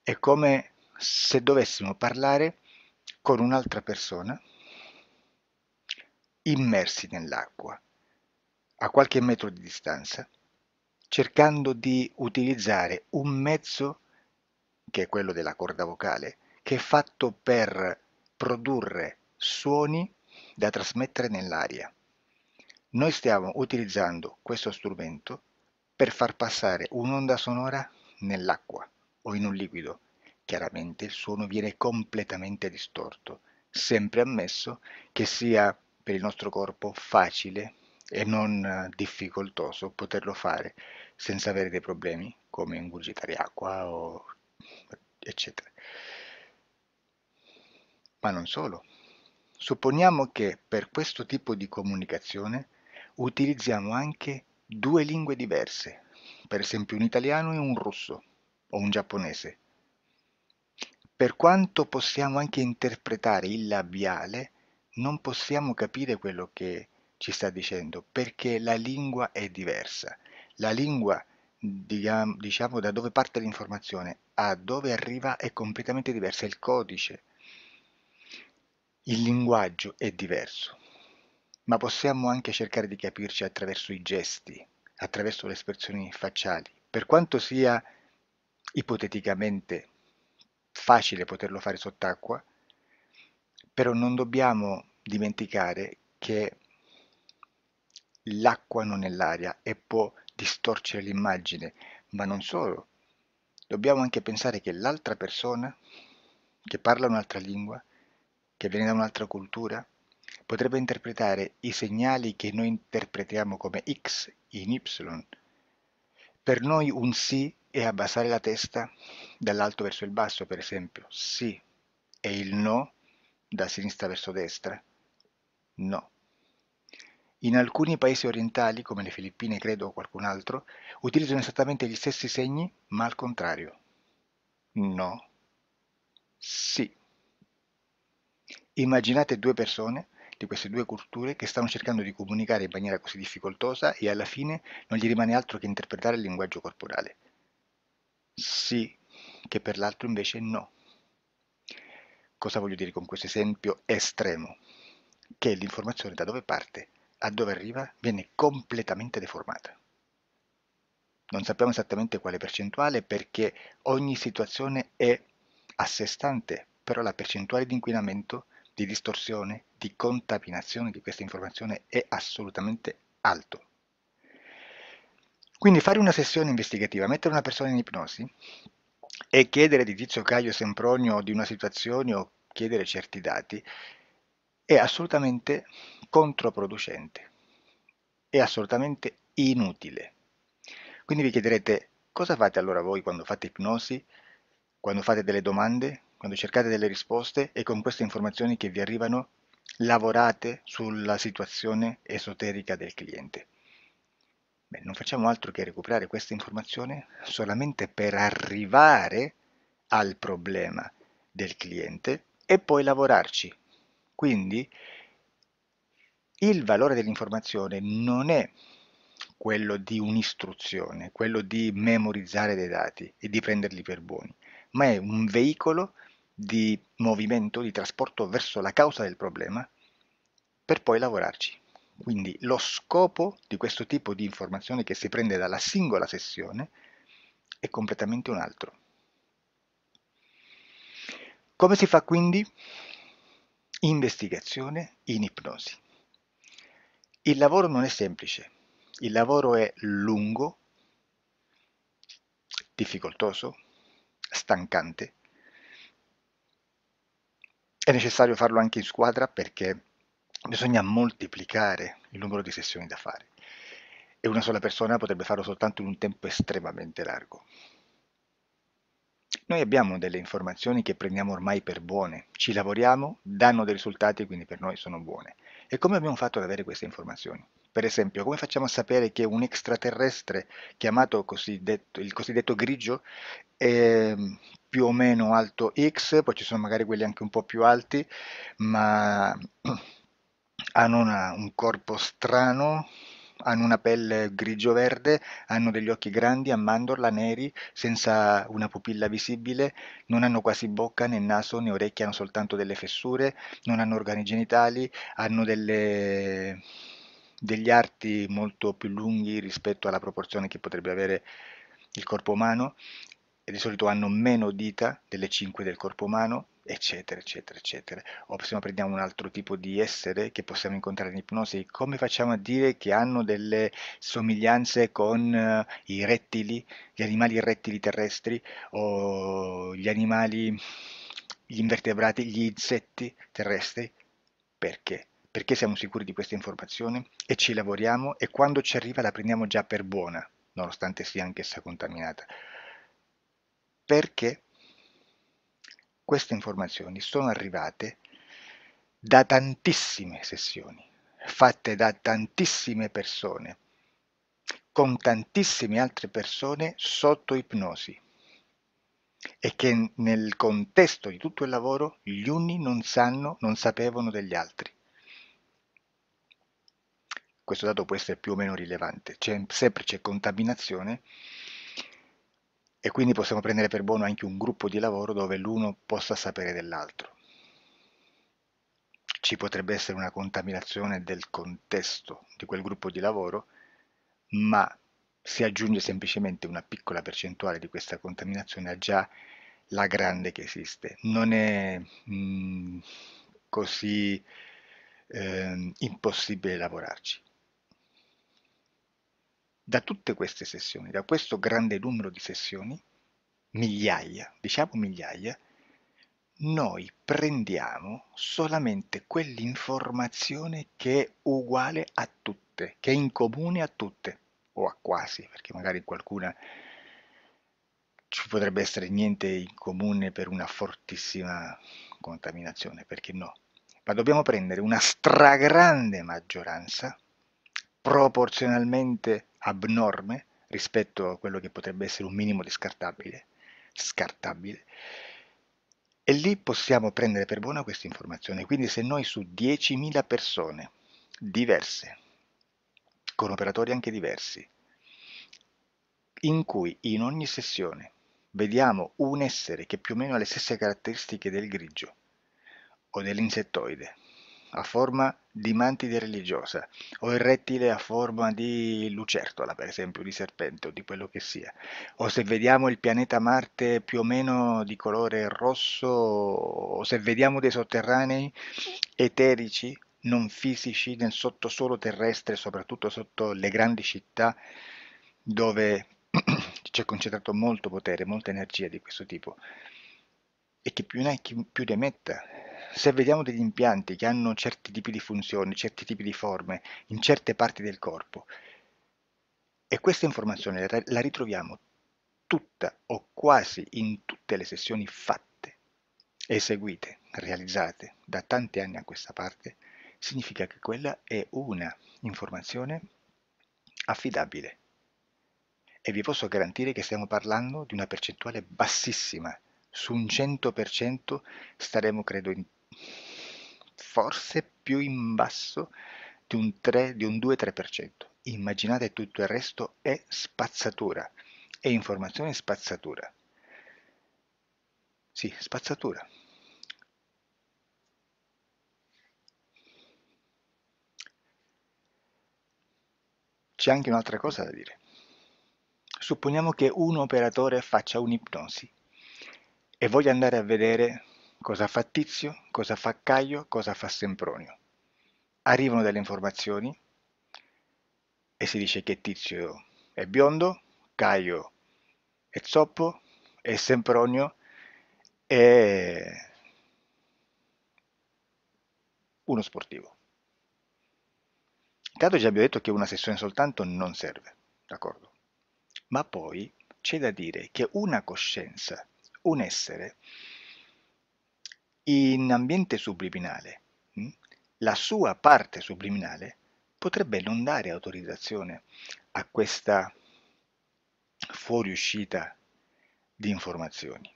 è come se dovessimo parlare con un'altra persona immersi nell'acqua, a qualche metro di distanza, cercando di utilizzare un mezzo, che è quello della corda vocale, che è fatto per produrre suoni da trasmettere nell'aria. Noi stiamo utilizzando questo strumento per far passare un'onda sonora nell'acqua o in un liquido. Chiaramente il suono viene completamente distorto, sempre ammesso che sia per il nostro corpo facile e non difficoltoso poterlo fare senza avere dei problemi come ingurgitare acqua o eccetera. Ma non solo. Supponiamo che per questo tipo di comunicazione utilizziamo anche due lingue diverse, per esempio un italiano e un russo o un giapponese. Per quanto possiamo anche interpretare il labiale, non possiamo capire quello che ci sta dicendo, perché la lingua è diversa. La lingua, diciamo, da dove parte l'informazione a dove arriva è completamente diversa, il codice, il linguaggio è diverso, ma possiamo anche cercare di capirci attraverso i gesti, attraverso le espressioni facciali. Per quanto sia ipoteticamente facile poterlo fare sott'acqua, però non dobbiamo dimenticare che l'acqua non è l'aria e può distorcere l'immagine, ma non solo. Dobbiamo anche pensare che l'altra persona, che parla un'altra lingua, che viene da un'altra cultura, potrebbe interpretare i segnali che noi interpretiamo come X in Y. Per noi un sì è abbassare la testa dall'alto verso il basso, per esempio, sì, e il no da sinistra verso destra, no. in alcuni paesi orientali, come le Filippine credo o qualcun altro, utilizzano esattamente gli stessi segni, ma al contrario. No. Sì. Immaginate due persone di queste due culture che stanno cercando di comunicare in maniera così difficoltosa e alla fine non gli rimane altro che interpretare il linguaggio corporale. Sì, che per l'altro invece no. Cosa voglio dire con questo esempio estremo? Che l'informazione da dove parte a dove arriva viene completamente deformata. Non sappiamo esattamente quale percentuale perché ogni situazione è a sé stante, però la percentuale di inquinamento, di distorsione, di contaminazione di questa informazione è assolutamente alto. Quindi fare una sessione investigativa, mettere una persona in ipnosi e chiedere di Tizio Caio Sempronio di una situazione o chiedere certi dati è assolutamente controproducente, è assolutamente inutile. Quindi vi chiederete cosa fate allora voi quando fate ipnosi, quando fate delle domande, quando cercate delle risposte e con queste informazioni che vi arrivano lavorate sulla situazione esoterica del cliente. Beh, non facciamo altro che recuperare questa informazione solamente per arrivare al problema del cliente e poi lavorarci. Quindi il valore dell'informazione non è quello di un'istruzione, quello di memorizzare dei dati e di prenderli per buoni, ma è un veicolo di movimento, di trasporto verso la causa del problema per poi lavorarci. Quindi lo scopo di questo tipo di informazione che si prende dalla singola sessione è completamente un altro. Come si fa quindi? Investigazione in ipnosi. Il lavoro non è semplice, il lavoro è lungo, difficoltoso, stancante. È necessario farlo anche in squadra perché bisogna moltiplicare il numero di sessioni da fare e una sola persona potrebbe farlo soltanto in un tempo estremamente largo. Noi abbiamo delle informazioni che prendiamo ormai per buone, ci lavoriamo, danno dei risultati e quindi per noi sono buone. E come abbiamo fatto ad avere queste informazioni? Per esempio, come facciamo a sapere che un extraterrestre chiamato il cosiddetto grigio è più o meno alto X, poi ci sono magari quelli anche un po' più alti, ma hanno un corpo strano, hanno una pelle grigio-verde, hanno degli occhi grandi a mandorla, neri, senza una pupilla visibile, non hanno quasi bocca né naso né orecchie, hanno soltanto delle fessure, non hanno organi genitali, hanno degli arti molto più lunghi rispetto alla proporzione che potrebbe avere il corpo umano e di solito hanno meno dita delle 5 del corpo umano, eccetera, eccetera, eccetera. O se no prendiamo un altro tipo di essere che possiamo incontrare in ipnosi, come facciamo a dire che hanno delle somiglianze con i rettili, gli animali rettili terrestri o gli invertebrati, gli insetti terrestri? Perché? Perché siamo sicuri di questa informazione e ci lavoriamo e quando ci arriva la prendiamo già per buona, nonostante sia anch'essa contaminata. Perché queste informazioni sono arrivate da tantissime sessioni, fatte da tantissime persone, con tantissime altre persone sotto ipnosi e che nel contesto di tutto il lavoro gli uni non sapevano degli altri. Questo dato può essere più o meno rilevante, sempre c'è contaminazione e quindi possiamo prendere per buono anche un gruppo di lavoro dove l'uno possa sapere dell'altro. Ci potrebbe essere una contaminazione del contesto di quel gruppo di lavoro, ma si aggiunge semplicemente una piccola percentuale di questa contaminazione a già la grande che esiste. Non è così impossibile lavorarci. Da tutte queste sessioni, da questo grande numero di sessioni, migliaia, diciamo migliaia, noi prendiamo solamente quell'informazione che è uguale a tutte, che è in comune a tutte, o a quasi, perché magari qualcuna ci potrebbe essere niente in comune per una fortissima contaminazione, perché no? Ma dobbiamo prendere una stragrande maggioranza proporzionalmente abnorme rispetto a quello che potrebbe essere un minimo di scartabile, e lì possiamo prendere per buona questa informazione. Quindi se noi su 10.000 persone diverse, con operatori anche diversi, in cui in ogni sessione vediamo un essere che più o meno ha le stesse caratteristiche del grigio o dell'insettoide, a forma di mantide religiosa, o il rettile a forma di lucertola, per esempio, di serpente o di quello che sia, o se vediamo il pianeta Marte più o meno di colore rosso, o se vediamo dei sotterranei eterici, non fisici, nel sottosuolo terrestre, soprattutto sotto le grandi città, dove c'è concentrato molto potere, molta energia di questo tipo, e che più ne hai più ne metta. Se vediamo degli impianti che hanno certi tipi di funzioni, certi tipi di forme in certe parti del corpo, e questa informazione la ritroviamo tutta o quasi in tutte le sessioni fatte, eseguite, realizzate da tanti anni a questa parte, significa che quella è una informazione affidabile. E vi posso garantire che stiamo parlando di una percentuale bassissima. Su un 100% staremo, credo, forse più in basso di un 3, di un 2-3%. Immaginate, tutto il resto è spazzatura, è informazione spazzatura. Sì, spazzatura. C'è anche un'altra cosa da dire. Supponiamo che un operatore faccia un'ipnosi e voglia andare a vedere cosa fa Tizio, cosa fa Caio, cosa fa Sempronio. Arrivano delle informazioni e si dice che Tizio è biondo, Caio è zoppo e Sempronio è uno sportivo. Intanto già abbiamo detto che una sessione soltanto non serve, d'accordo? Ma poi c'è da dire che una coscienza, un essere, in ambiente subliminale, la sua parte subliminale potrebbe non dare autorizzazione a questa fuoriuscita di informazioni.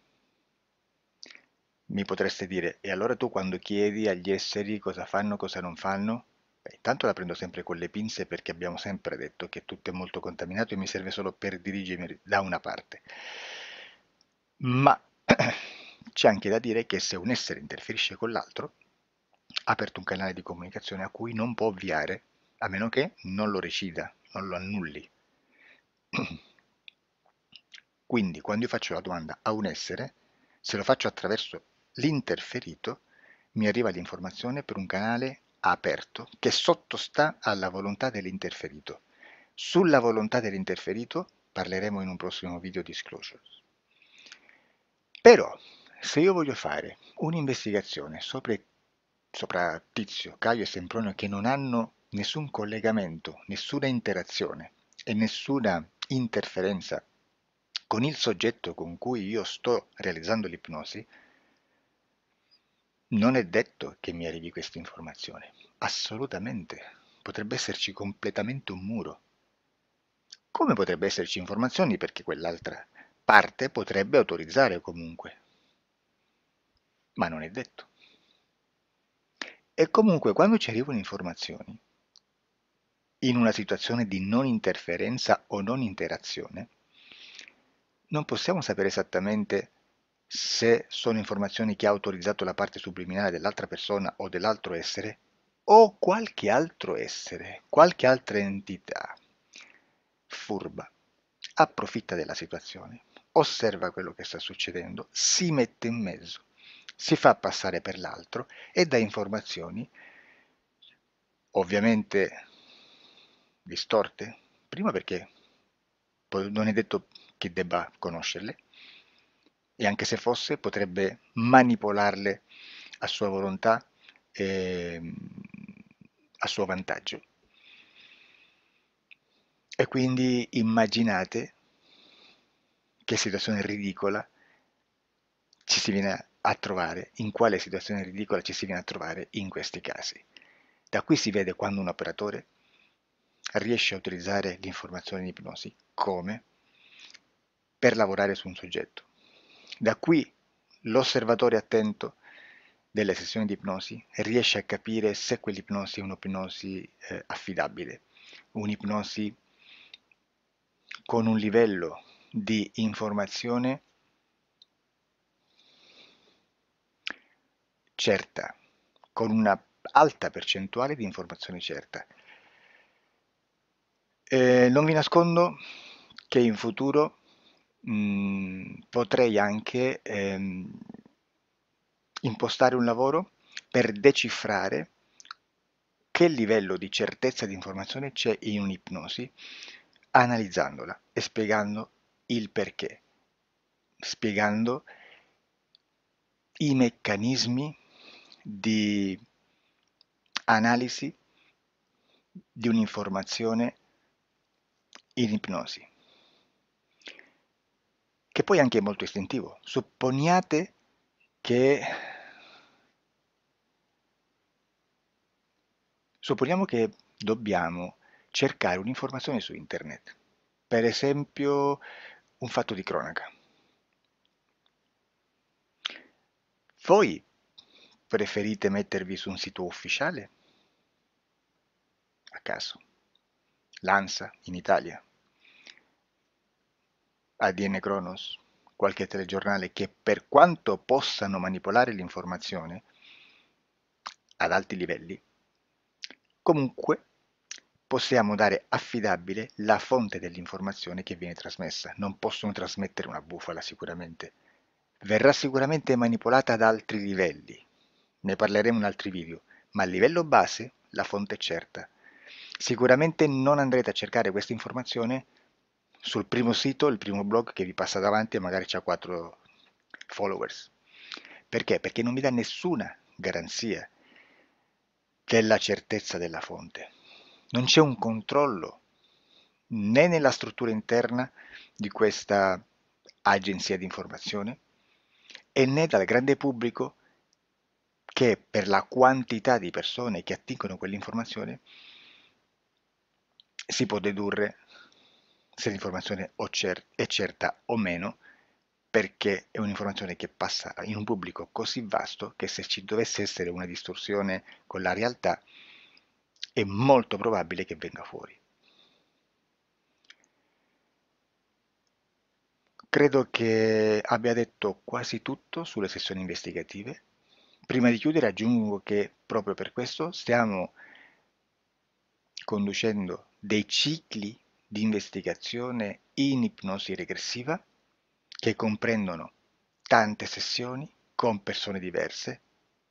Mi potreste dire, e allora tu quando chiedi agli esseri cosa fanno, cosa non fanno? Beh, intanto la prendo sempre con le pinze, perché abbiamo sempre detto che tutto è molto contaminato e mi serve solo per dirigermi da una parte. Ma c'è anche da dire che se un essere interferisce con l'altro, ha aperto un canale di comunicazione a cui non può ovviare, a meno che non lo recida, non lo annulli. Quindi quando io faccio la domanda a un essere, se lo faccio attraverso l'interferito, mi arriva l'informazione per un canale aperto che sottostà alla volontà dell'interferito. Sulla volontà dell'interferito parleremo in un prossimo video disclosures. Però, se io voglio fare un'investigazione sopra Tizio, Caio e Sempronio, che non hanno nessun collegamento, nessuna interazione e nessuna interferenza con il soggetto con cui io sto realizzando l'ipnosi, non è detto che mi arrivi questa informazione. Assolutamente. Potrebbe esserci completamente un muro. Come potrebbe esserci informazioni, perché quell'altra parte potrebbe autorizzare comunque, ma non è detto. E comunque quando ci arrivano informazioni, in una situazione di non interferenza o non interazione, non possiamo sapere esattamente se sono informazioni che ha autorizzato la parte subliminale dell'altra persona o dell'altro essere, o qualche altro essere, qualche altra entità furba, approfitta della situazione, osserva quello che sta succedendo, si mette in mezzo, si fa passare per l'altro e dà informazioni ovviamente distorte, prima perché non è detto che debba conoscerle, e anche se fosse potrebbe manipolarle a sua volontà e a suo vantaggio. E quindi immaginate che situazione ridicola ci si viene a trovare, in quale situazione ridicola ci si viene a trovare in questi casi. Da qui si vede quando un operatore riesce a utilizzare l'informazione in ipnosi come per lavorare su un soggetto. Da qui l'osservatore attento delle sessioni di ipnosi riesce a capire se quell'ipnosi è un'ipnosi affidabile, un'ipnosi con un livello di informazione certa, con una alta percentuale di informazione certa. Non vi nascondo che in futuro potrei anche impostare un lavoro per decifrare che livello di certezza di informazione c'è in un'ipnosi, analizzandola e spiegando il perché, spiegando i meccanismi di analisi di un'informazione in ipnosi, che poi anche è molto istintivo. Supponiamo che dobbiamo cercare un'informazione su internet, per esempio un fatto di cronaca. Voi preferite mettervi su un sito ufficiale? A caso. L'ANSA in Italia, ADN Kronos, qualche telegiornale che per quanto possano manipolare l'informazione ad alti livelli, comunque possiamo dare affidabile la fonte dell'informazione che viene trasmessa. Non possono trasmettere una bufala sicuramente. Verrà sicuramente manipolata ad altri livelli. Ne parleremo in altri video, ma a livello base la fonte è certa. Sicuramente non andrete a cercare questa informazione sul primo sito, il primo blog che vi passa davanti e magari c'ha 4 followers. Perché? Perché non vi dà nessuna garanzia della certezza della fonte. Non c'è un controllo né nella struttura interna di questa agenzia di informazione e né dal grande pubblico che per la quantità di persone che attingono quell'informazione si può dedurre se l'informazione è certa o meno, perché è un'informazione che passa in un pubblico così vasto che se ci dovesse essere una distorsione con la realtà è molto probabile che venga fuori. Credo che abbia detto quasi tutto sulle sessioni investigative. Prima di chiudere aggiungo che proprio per questo stiamo conducendo dei cicli di investigazione in ipnosi regressiva che comprendono tante sessioni con persone diverse,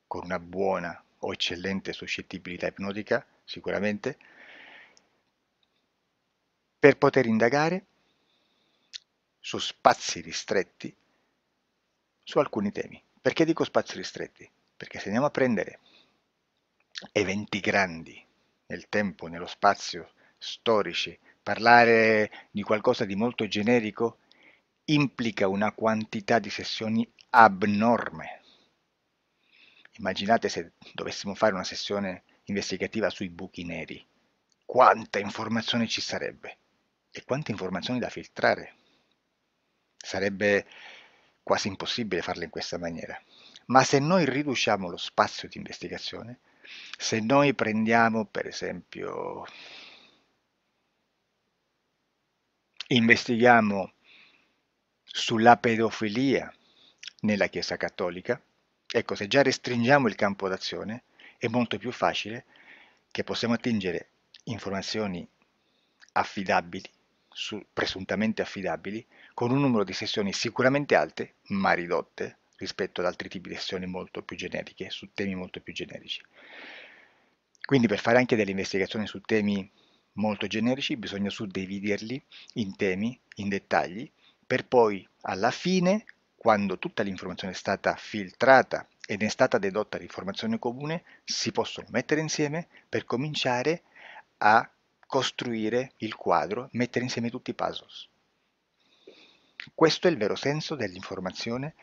con una buona o eccellente suscettibilità ipnotica, sicuramente, per poter indagare su spazi ristretti su alcuni temi. Perché dico spazi ristretti? Perché se andiamo a prendere eventi grandi nel tempo, nello spazio, storici, parlare di qualcosa di molto generico implica una quantità di sessioni abnorme. Immaginate se dovessimo fare una sessione investigativa sui buchi neri. Quanta informazione ci sarebbe e quante informazioni da filtrare. Sarebbe quasi impossibile farlo in questa maniera. Ma se noi riduciamo lo spazio di investigazione, se noi prendiamo per esempio, investighiamo sulla pedofilia nella Chiesa Cattolica, ecco, se già restringiamo il campo d'azione, è molto più facile che possiamo attingere informazioni affidabili, presuntamente affidabili, con un numero di sessioni sicuramente alte, ma ridotte rispetto ad altri tipi di sessioni molto più generiche, su temi molto più generici. Quindi per fare anche delle investigazioni su temi molto generici bisogna suddividerli in temi, in dettagli, per poi alla fine, quando tutta l'informazione è stata filtrata ed è stata dedotta l'informazione comune, si possono mettere insieme per cominciare a costruire il quadro, mettere insieme tutti i puzzles. Questo è il vero senso dell'informazione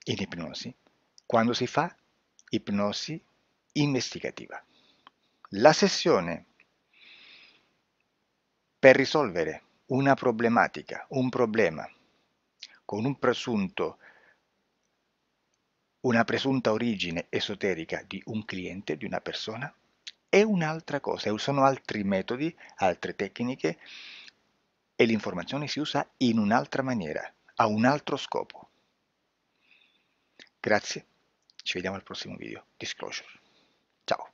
in ipnosi, quando si fa ipnosi investigativa. La sessione Per risolvere una problematica, un problema, con una presunta origine esoterica di un cliente, di una persona, è un'altra cosa, sono altri metodi, altre tecniche e l'informazione si usa in un'altra maniera, ha un altro scopo. Grazie, ci vediamo al prossimo video. Disclosure. Ciao.